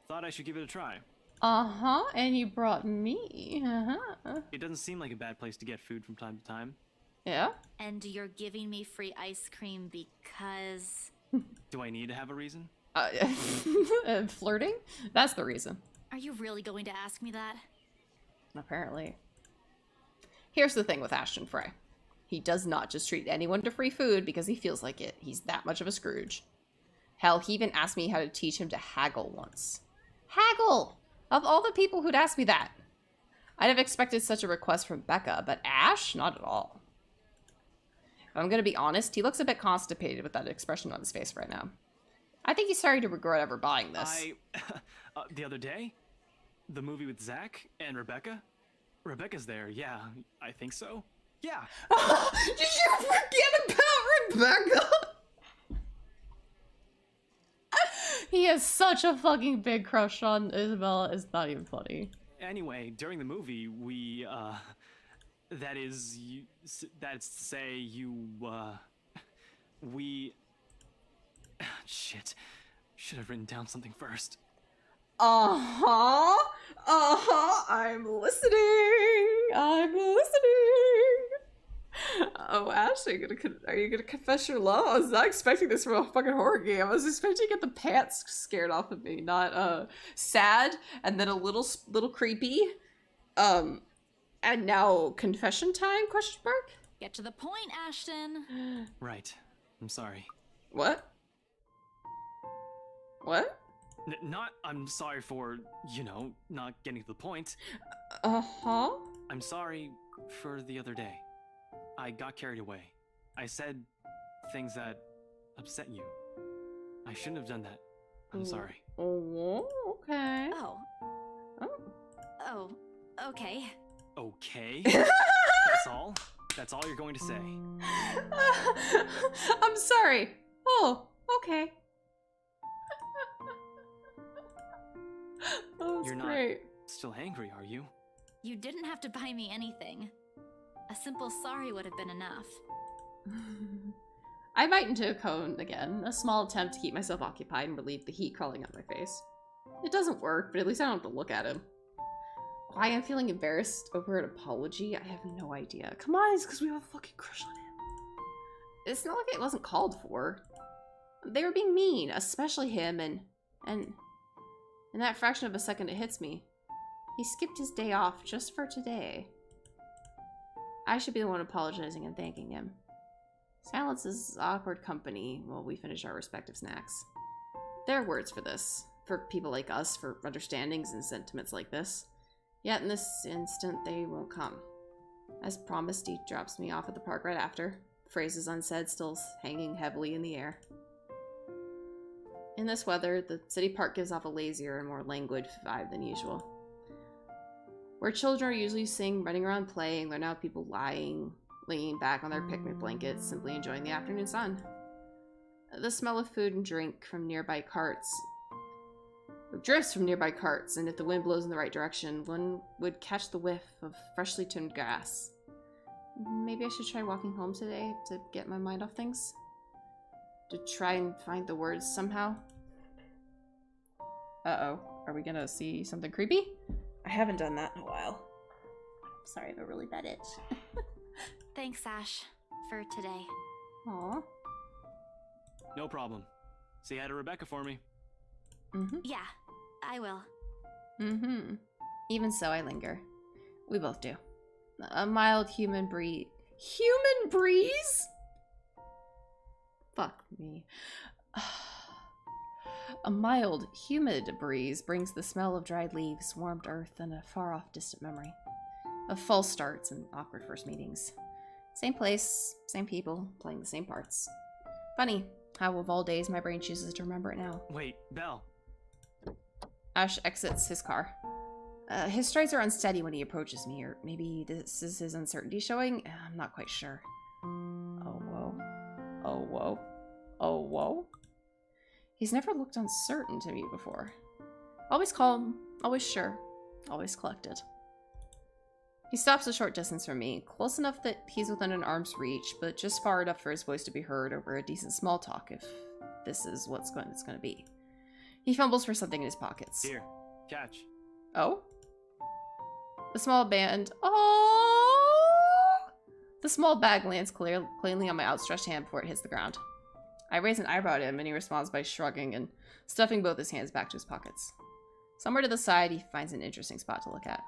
Thought I should give it a try. Uh-huh, and you brought me. Uh-huh. It doesn't seem like a bad place to get food from time to time. Yeah? And you're giving me free ice cream because... Do I need to have a reason? Flirting? That's the reason. Are you really going to ask me that? Apparently. Here's the thing with Ashton Frey. He does not just treat anyone to free food because he feels like it. He's that much of a Scrooge. Hell, he even asked me how to teach him to haggle once. Haggle! Of all the people who'd asked me that. I'd have expected such a request from Becca, but Ash? Not at all. If I'm gonna be honest, he looks a bit constipated with that expression on his face right now. I think he's starting to regret ever buying this. The other day? The movie with Zach and Rebecca? Rebecca's there, yeah, I think so. Yeah. Did you forget about Rebecca? He has such a fucking big crush on Isabella, it's not even funny. Anyway, during the movie, we, that's to say, shit. Should have written down something first. Uh-huh. Uh-huh. I'm listening. Oh, Ash, are you gonna confess your love? I was not expecting this from a fucking horror game. I was expecting to get the pants scared off of me, not sad and then a little creepy. And now confession time? Question mark. Get to the point, Ashton. Right. I'm sorry. What? What? I'm sorry for, not getting to the point. Uh-huh. I'm sorry for the other day. I got carried away. I said things that upset you. I shouldn't have done that. I'm sorry. Oh, okay. Oh, okay. Okay? That's all? That's all you're going to say? I'm sorry. Oh, okay. You're not great. still angry, are you? You didn't have to buy me anything. A simple sorry would have been enough. I bite into a cone again, a small attempt to keep myself occupied and relieve the heat crawling up my face. It doesn't work, but at least I don't have to look at him. Why I'm feeling embarrassed over an apology, I have no idea. Come on, it's because we have a fucking crush on him. It's not like it wasn't called for. They were being mean, especially him, and in that fraction of a second it hits me. He skipped his day off just for today. I should be the one apologizing and thanking him. Silence is awkward company while we finish our respective snacks. There are words for this, for people like us, for understandings and sentiments like this. Yet in this instant, they won't come. As promised, he drops me off at the park right after, phrases unsaid still hanging heavily in the air. In this weather, the city park gives off a lazier and more languid vibe than usual. Where children are usually seen running around playing, there are now people leaning back on their picnic blankets, simply enjoying the afternoon sun. The smell of food and drink from nearby carts drifts from nearby carts, and if the wind blows in the right direction, one would catch the whiff of freshly trimmed grass. Maybe I should try walking home today to get my mind off things? To try and find the words somehow? Uh-oh. Are we gonna see something creepy? I haven't done that in a while. Sorry, I have a really bad itch. Thanks, Ash, for today. Aw. No problem. Say hi to Rebecca for me. Mm-hmm. Yeah, I will. Mm-hmm. Even so, I linger. We both do. A mild human breeze. Human breeze? Fuck me. A mild, humid breeze brings the smell of dried leaves, warmed earth, and a far-off distant memory. Of false starts and awkward first meetings. Same place, same people, playing the same parts. Funny how of all days my brain chooses to remember it now. Wait, Belle. Ash exits his car. His strides are unsteady when he approaches me, or maybe this is his uncertainty showing? I'm not quite sure. Oh, whoa. Oh, whoa. Oh, whoa. He's never looked uncertain to me before. Always calm, always sure, always collected. He stops a short distance from me, close enough that he's within an arm's reach, but just far enough for his voice to be heard over a decent small talk if this is what's going to be. He fumbles for something in his pockets. Here, catch. Oh? The small band. Oh! The small bag lands cleanly on my outstretched hand before it hits the ground. I raise an eyebrow at him, and he responds by shrugging and stuffing both his hands back to his pockets. Somewhere to the side, he finds an interesting spot to look at.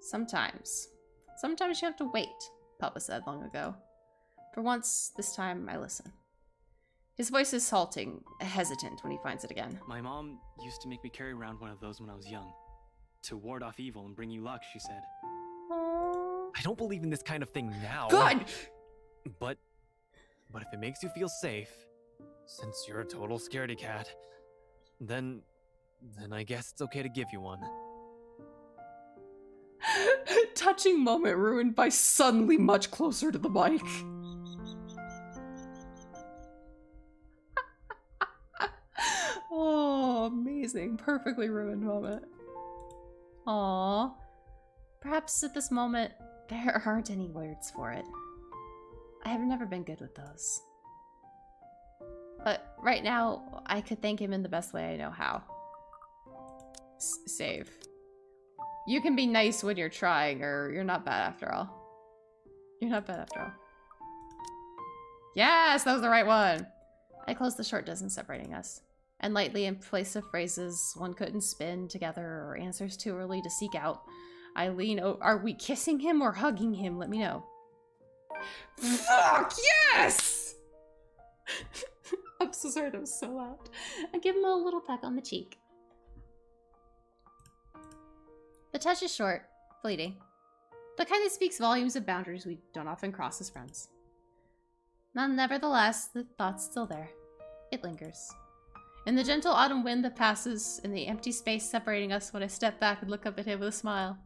Sometimes you have to wait, Papa said long ago. For once, this time, I listen. His voice is halting, hesitant when he finds it again. My mom used to make me carry around one of those when I was young. To ward off evil and bring you luck, she said. I don't believe in this kind of thing now. God! But if it makes you feel safe, since you're a total scaredy cat, then I guess it's okay to give you one. Touching moment ruined by suddenly much closer to the mic. Oh, amazing. Perfectly ruined moment. Aww. Perhaps at this moment, there aren't any words for it. I have never been good with those. But right now, I could thank him in the best way I know how. Save. You can be nice when you're trying, or you're not bad after all. You're not bad after all. Yes, that was the right one! I closed the short distance separating us, and lightly in place of phrases one couldn't spin together or answers too early to seek out, I lean over. Are we kissing him or hugging him? Let me know. Fuck yes! I'm so sorry that was so loud. I give him a little peck on the cheek. The touch is short, fleeting, the kind that speaks volumes of boundaries we don't often cross as friends. Nevertheless, the thought's still there. It lingers. In the gentle autumn wind that passes, in the empty space separating us when I step back and look up at him with a smile.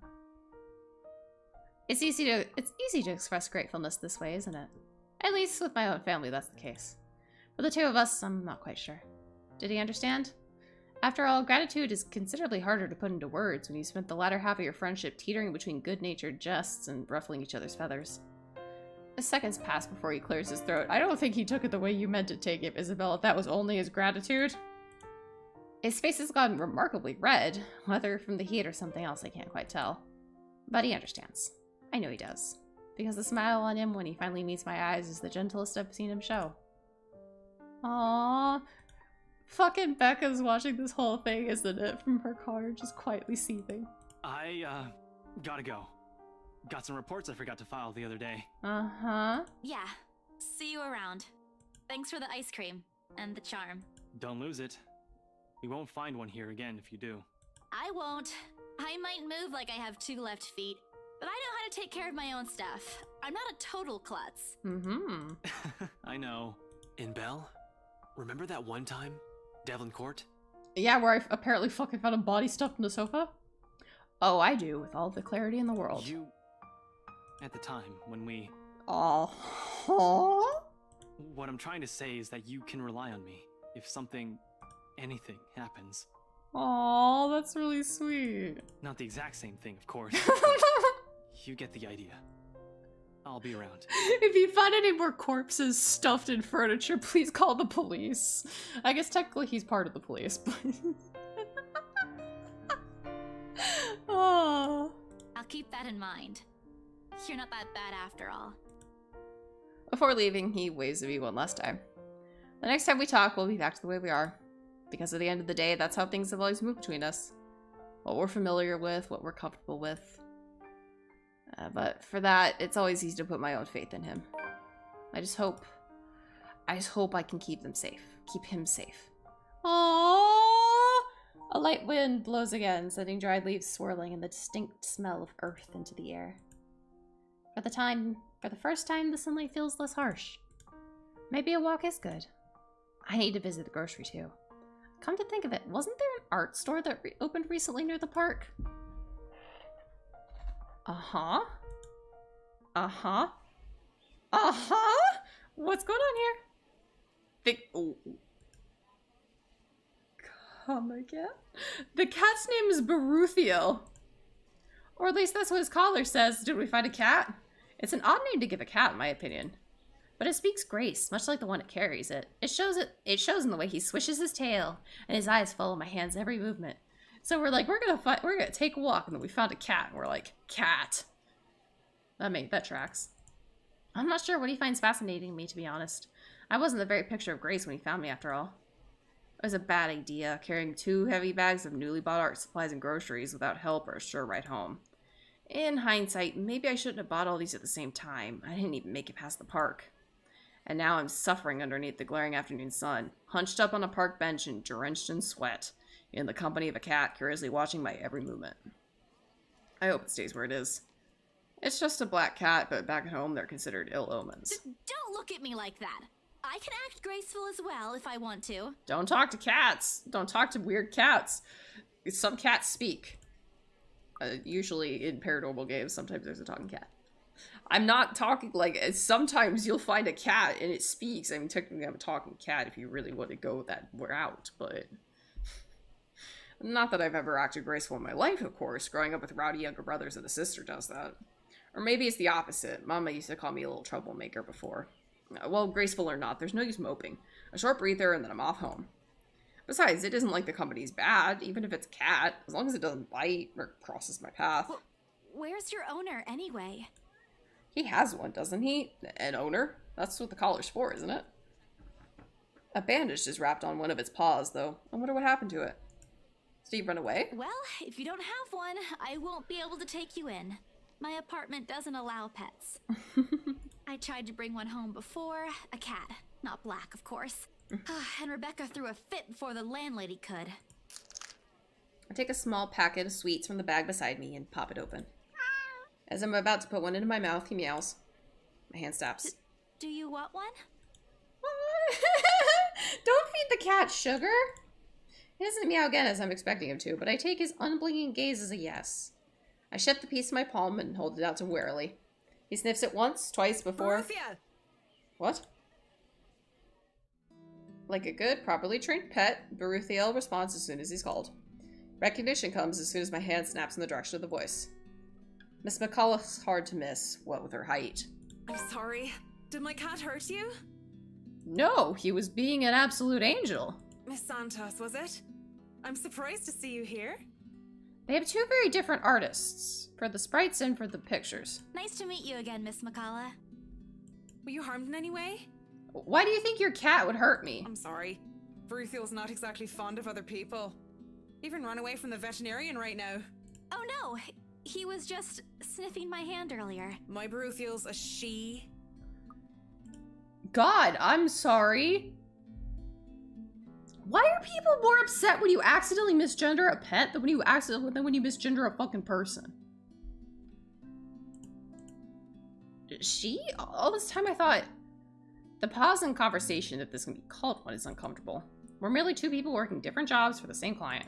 It's easy to express gratefulness this way, isn't it? At least with my own family, that's the case. For the two of us, I'm not quite sure. Did he understand? After all, gratitude is considerably harder to put into words when you spent the latter half of your friendship teetering between good-natured jests and ruffling each other's feathers. Seconds pass before he clears his throat. I don't think he took it the way you meant to take it, Isabel, if that was only his gratitude. His face has gone remarkably red, whether from the heat or something else I can't quite tell. But he understands. I know he does. Because the smile on him when he finally meets my eyes is the gentlest I've seen him show. Aww. Fucking Becca's watching this whole thing, isn't it? From her car, just quietly seething. I, gotta go. Got some reports I forgot to file the other day. Yeah. See you around. Thanks for the ice cream. And the charm. Don't lose it. You won't find one here again if you do. I won't. I might move like I have 2 left feet, but I know how to take care of my own stuff. I'm not a total klutz. I know. In Belle? Remember that one time? Devlin Court? Yeah, where I apparently fucking found a body stuffed in the sofa? Oh, I do, with all the clarity in the world. You... At the time, when we... What I'm trying to say is that you can rely on me. If something... anything happens. Aw, that's really sweet. Not the exact same thing, of course. You get the idea. I'll be around. If you find any more corpses stuffed in furniture, please call the police. I guess technically he's part of the police, but... Oh. I'll keep that in mind. You're not that bad after all. Before leaving, he waves at me one last time. The next time we talk, we'll be back to the way we are. Because at the end of the day, that's how things have always moved between us. What we're familiar with, what we're comfortable with. But for that, it's always easy to put my own faith in him. I just hope I can keep them safe. Keep him safe. Aww! A light wind blows again, sending dried leaves swirling and the distinct smell of earth into the air. For the first time, the sunlight feels less harsh. Maybe a walk is good. I need to visit the grocery too. Come to think of it, wasn't there an art store that opened recently near the park? Uh-huh. What's going on here? Oh. Oh my god. The cat's name is Baruthiel. Or at least that's what his collar says. Did we find a cat? It's an odd name to give a cat, in my opinion. But it speaks grace, much like the one it carries. It shows in the way he swishes his tail, and his eyes follow my hand's every movement. So we're like, we're gonna take a walk, and then we found a cat, and we're like, cat. That tracks. I'm not sure what he finds fascinating in me, to be honest. I wasn't the very picture of grace when he found me, after all. It was a bad idea, carrying 2 heavy bags of newly bought art supplies and groceries without help or a sure ride home. In hindsight, maybe I shouldn't have bought all these at the same time. I didn't even make it past the park. And now I'm suffering underneath the glaring afternoon sun, hunched up on a park bench and drenched in sweat, in the company of a cat curiously watching my every movement. I hope it stays where it is. It's just a black cat, but back at home they're considered ill omens. Don't look at me like that. I can act graceful as well if I want to. Don't talk to cats. Don't talk to weird cats. Some cats speak. Usually in paranormal games, sometimes there's a talking cat. I'm not talking like, sometimes you'll find a cat and it speaks. I mean, technically I'm a talking cat if you really want to go that route, but... Not that I've ever acted graceful in my life, of course. Growing up with rowdy younger brothers and a sister does that. Or maybe it's the opposite. Mama used to call me a little troublemaker before. Well, graceful or not, there's no use moping. A short breather and then I'm off home. Besides, it isn't like the company's bad, even if it's a cat, as long as it doesn't bite or crosses my path. Where's your owner, anyway? He has one, doesn't he? An owner? That's what the collar's for, isn't it? A bandage is wrapped on one of its paws, though. I wonder what happened to it. Did he run away? Well, if you don't have one, I won't be able to take you in. My apartment doesn't allow pets. I tried to bring one home before, a cat. Not black, of course. And Rebecca threw a fit before the landlady could. I take a small packet of sweets from the bag beside me and pop it open. As I'm about to put one into my mouth, he meows. My hand stops. Do you want one? Don't feed the cat sugar! He doesn't meow again as I'm expecting him to, but I take his unblinking gaze as a yes. I shift the piece in my palm and hold it out to him warily. He sniffs it once, twice before... Baruthia! What? Like a good, properly trained pet, Baruthiel responds as soon as he's called. Recognition comes as soon as my hand snaps in the direction of the voice. Miss McCullough's hard to miss, what with her height. I'm sorry. Did my cat hurt you? No, he was being an absolute angel. Miss Santos, was it? I'm surprised to see you here. They have 2 very different artists, for the sprites and for the pictures. Nice to meet you again, Miss McCullough. Were you harmed in any way? Why do you think your cat would hurt me? I'm sorry. Baruthiel's not exactly fond of other people. Even run away from the veterinarian right now. Oh no, he was just sniffing my hand earlier. My Baruthiel's a she. God, I'm sorry. Why are people more upset when you accidentally misgender a pet than when you misgender a fucking person? She? All this time I thought... The pause in conversation, if this can be called one, is uncomfortable. We're merely 2 people working different jobs for the same client.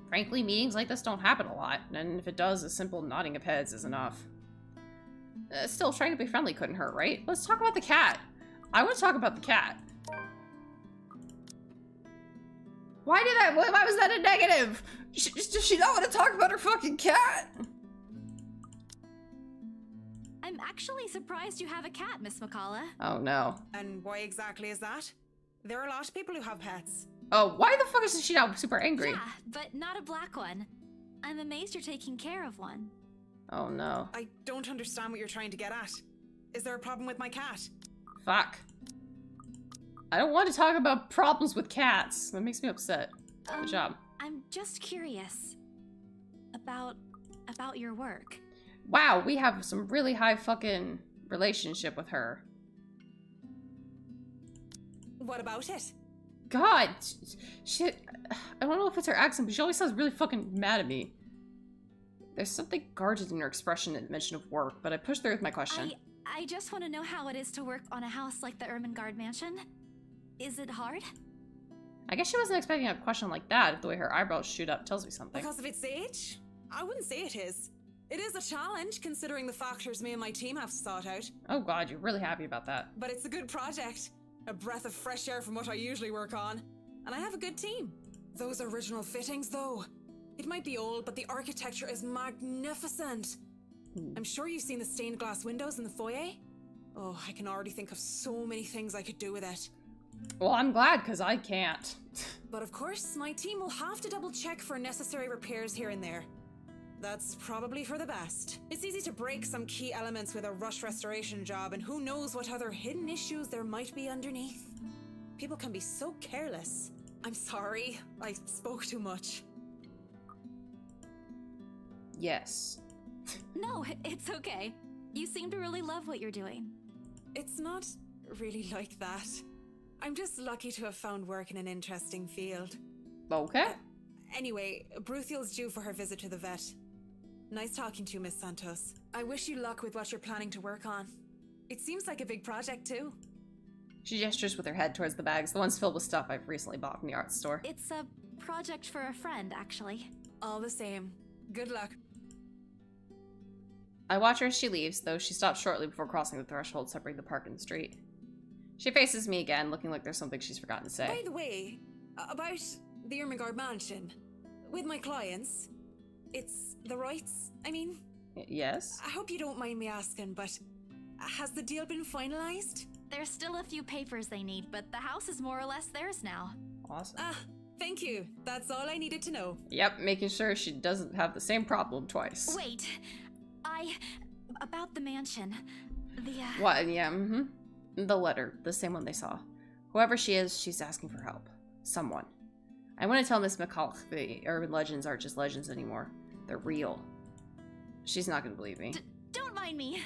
Frankly, meetings like this don't happen a lot, and if it does, a simple nodding of heads is enough. Still, trying to be friendly couldn't hurt, right? Let's talk about the cat. I want to talk about the cat. Why was that a negative? Does she not want to talk about her fucking cat? I'm actually surprised you have a cat, Miss McCullough. Oh no. And why exactly is that? There are a lot of people who have pets. Oh, why the fuck is she now super angry? Yeah, but not a black one. I'm amazed you're taking care of one. Oh no. I don't understand what you're trying to get at. Is there a problem with my cat? Fuck. I don't want to talk about problems with cats. That makes me upset. Good job. I'm just curious about your work. Wow, we have some really high fucking relationship with her. What about it? God, shit. I don't know if it's her accent, but she always sounds really fucking mad at me. There's something guarded in her expression at mention of work, but I pushed through with my question. I just want to know how it is to work on a house like the Ermengarde Mansion. Is it hard? I guess she wasn't expecting a question like that if the way her eyebrows shoot up tells me something. Because of its age? I wouldn't say it is. It is a challenge, considering the factors me and my team have to sort out. Oh god, you're really happy about that. But it's a good project. A breath of fresh air from what I usually work on. And I have a good team. Those original fittings, though. It might be old, but the architecture is magnificent. I'm sure you've seen the stained glass windows in the foyer. Oh, I can already think of so many things I could do with it. Well, I'm glad, because I can't. But of course, my team will have to double check for necessary repairs here and there. That's probably for the best. It's easy to break some key elements with a rush restoration job, and who knows what other hidden issues there might be underneath. People can be so careless. I'm sorry, I spoke too much. Yes. No, it's okay. You seem to really love what you're doing. It's not really like that. I'm just lucky to have found work in an interesting field. Okay. Anyway, Bruthiel's due for her visit to the vet. Nice talking to you, Miss Santos. I wish you luck with what you're planning to work on. It seems like a big project, too. She gestures with her head towards the bags, the ones filled with stuff I've recently bought from the art store. It's a project for a friend, actually. All the same. Good luck. I watch her as she leaves, though she stops shortly before crossing the threshold separating the park and the street. She faces me again, looking like there's something she's forgotten to say. By the way, about the Ermengarde mansion. With my clients, it's the rights, I mean? Yes? I hope you don't mind me asking, but has the deal been finalized? There's still a few papers they need, but the house is more or less theirs now. Awesome. Ah, thank you. That's all I needed to know. Yep, making sure she doesn't have the same problem twice. Wait, about the mansion. What? Yeah, The letter, the same one they saw. Whoever she is, she's asking for help. Someone. I want to tell Miss McCulloch the urban legends aren't just legends anymore. They're real. She's not going to believe me. Don't mind me.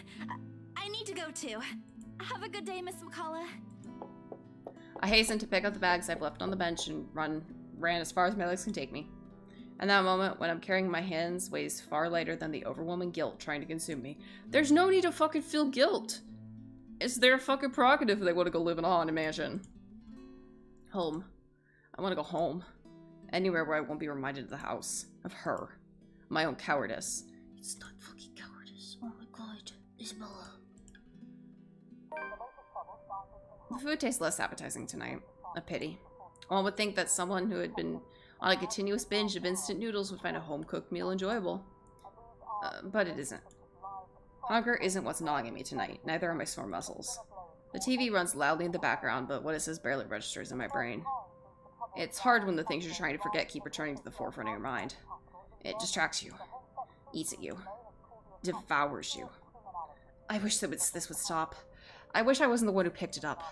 I need to go too. Have a good day, Miss McCullough. I hasten to pick up the bags I've left on the bench and ran as far as my legs can take me. And that moment, when I'm carrying my hands, weighs far lighter than the overwhelming guilt trying to consume me. There's no need to fucking feel guilt. It's their fucking prerogative if they want to go live in a haunted mansion. Home. I want to go home. Anywhere where I won't be reminded of the house. Of her. My own cowardice. It's not fucking cowardice. Oh my god. Isabella. The food tastes less appetizing tonight. A pity. One would think that someone who had been on a continuous binge of instant noodles would find a home-cooked meal enjoyable. But it isn't. Hunger isn't what's gnawing at me tonight, neither are my sore muscles. The TV runs loudly in the background, but what it says barely registers in my brain. It's hard when the things you're trying to forget keep returning to the forefront of your mind. It distracts you, eats at you, devours you. I wish this would stop. I wish I wasn't the one who picked it up.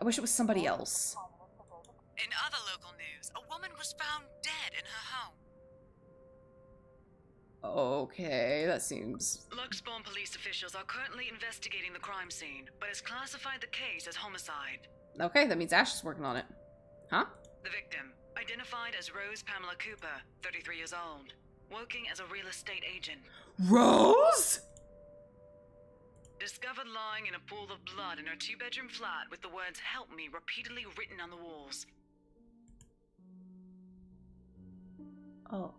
I wish it was somebody else. In other local news, a woman was found dead in her home. Okay, that seems... Luxbourne police officials are currently investigating the crime scene, but has classified the case as homicide. Okay, that means Ash is working on it. Huh? The victim, identified as Rose Pamela Cooper, 33 years old, working as a real estate agent. Rose?! Discovered lying in a pool of blood in her two-bedroom flat with the words "Help me" repeatedly written on the walls. Oh.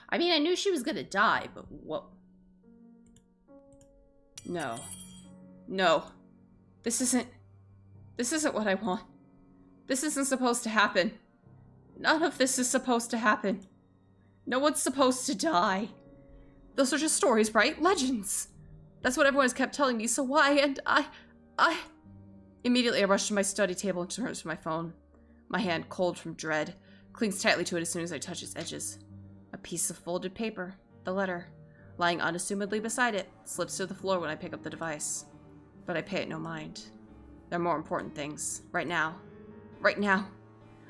I mean, I knew she was gonna die, but what? No. No. This isn't what I want. This isn't supposed to happen. None of this is supposed to happen. No one's supposed to die. Those are just stories, right? Legends. That's what everyone has kept telling me, so why? And I... Immediately I rush to my study table and turn to my phone. My hand, cold from dread, clings tightly to it as soon as I touch its edges. A piece of folded paper, the letter, lying unassumedly beside it, slips to the floor when I pick up the device. But I pay it no mind. There are more important things. Right now. Right now.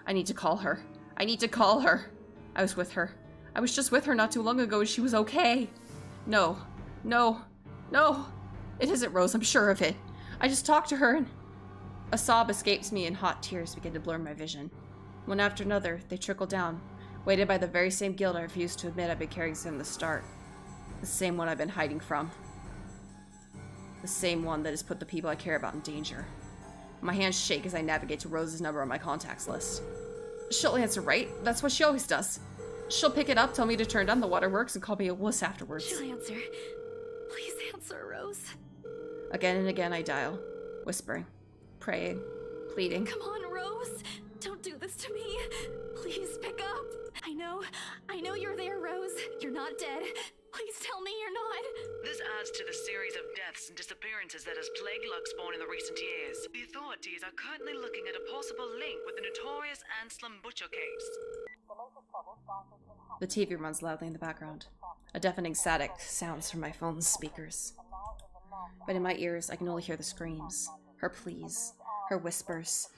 I need to call her. I need to call her. I was with her. I was just with her not too long ago and she was okay. No. No. No. It isn't Rose, I'm sure of it. I just talked to her and... A sob escapes me and hot tears begin to blur my vision. One after another, they trickle down, weighted by the very same guilt I refused to admit I've been carrying since the start. The same one I've been hiding from. The same one that has put the people I care about in danger. My hands shake as I navigate to Rose's number on my contacts list. She'll answer, right? That's what she always does. She'll pick it up, tell me to turn down the waterworks, and call me a wuss afterwards. She'll answer. Please answer, Rose. Again and again I dial, whispering, praying, pleading. Come on, Rose. Don't do this to me. Please pick up. I know you're there, Rose. You're not dead. Please tell me you're not. This adds to the series of deaths and disappearances that has plagued Luxborn in the recent years. The authorities are currently looking at a possible link with the notorious Anselm Butcher case. The TV runs loudly in the background. A deafening static sounds from my phone's speakers. But in my ears, I can only hear the screams, her pleas, her whispers.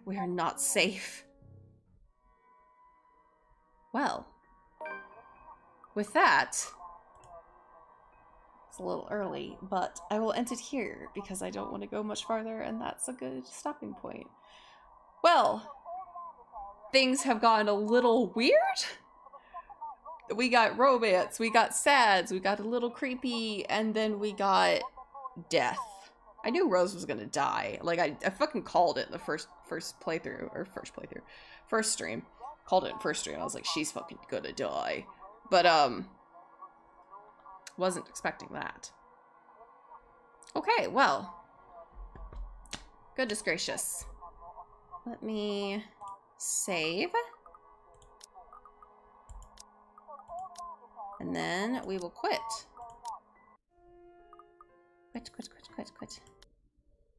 We are not safe. Well, with that, it's a little early, but I will end it here because I don't want to go much farther, and that's a good stopping point. Well, things have gotten a little weird. We got romance, we got sads, we got a little creepy, and then we got death. I knew Rose was gonna die. Like, I fucking called it in the first stream. Called it in first stream. I was like, she's fucking gonna die. But, wasn't expecting that. Okay, well. Goodness gracious. Let me save. And then we will quit. Quit.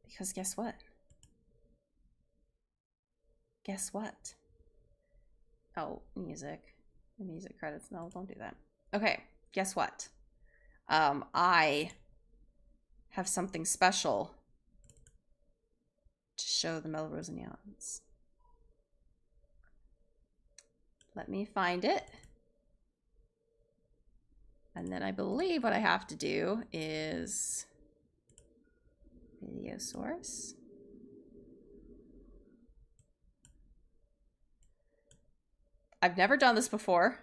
Because guess what? Guess what? Oh, music. The music credits. No, don't do that. Okay, guess what? I have something special to show the Melrosenians. Let me find it. And then I believe what I have to do is video source. I've never done this before,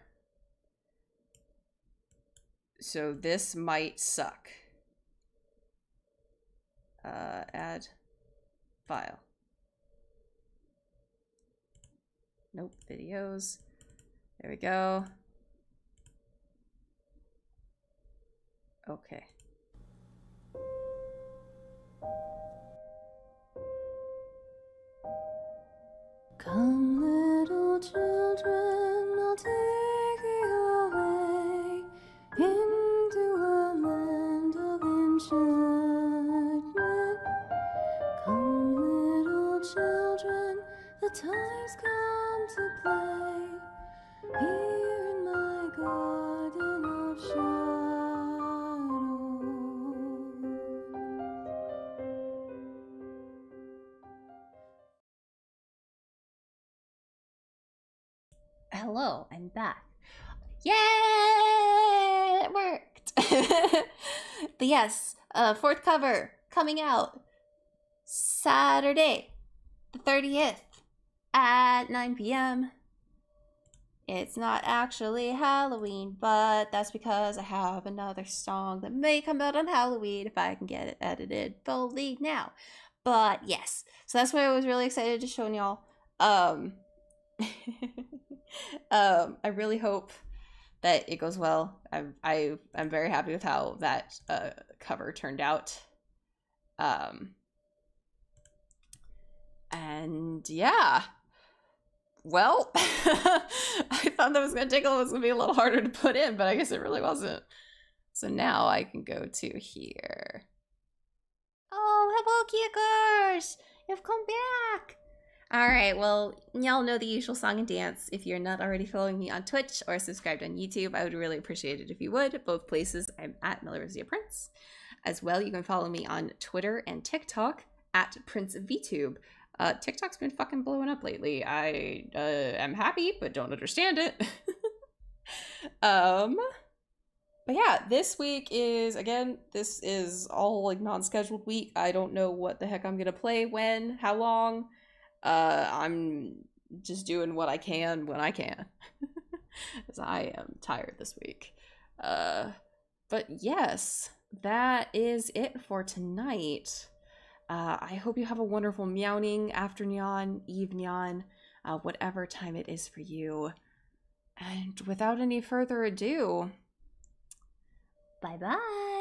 so this might suck. Add file. Nope, videos. There we go. Okay. Come, little children, I'll take you away into a land of enchantment. Come, little children, the time's come to play here in my garden of shadow. Hello, I'm back. Yay! It worked! But yes, fourth cover coming out Saturday, the 30th at 9 p.m. It's not actually Halloween, but that's because I have another song that may come out on Halloween if I can get it edited fully now. But yes, so that's why I was really excited to show y'all. I really hope that it goes well. I'm very happy with how that cover turned out. And yeah. Well, I thought that was gonna be a little harder to put in, but I guess it really wasn't. So now I can go to here. Oh, hello, Kiakars! You've come back! Alright, well, y'all know the usual song and dance. If you're not already following me on Twitch or subscribed on YouTube, I would really appreciate it if you would. Both places, I'm at Melrosia Prince. As well, you can follow me on Twitter and TikTok at ENVtuber. TikTok's been fucking blowing up lately. I am happy, but don't understand it. But yeah, this week is, again, this is all like non-scheduled week. I don't know what the heck I'm gonna play, when, how long. I'm just doing what I can when I can. Because I am tired this week. But yes, that is it for tonight. I hope you have a wonderful meowing afternoon, evening, whatever time it is for you. And without any further ado, bye-bye!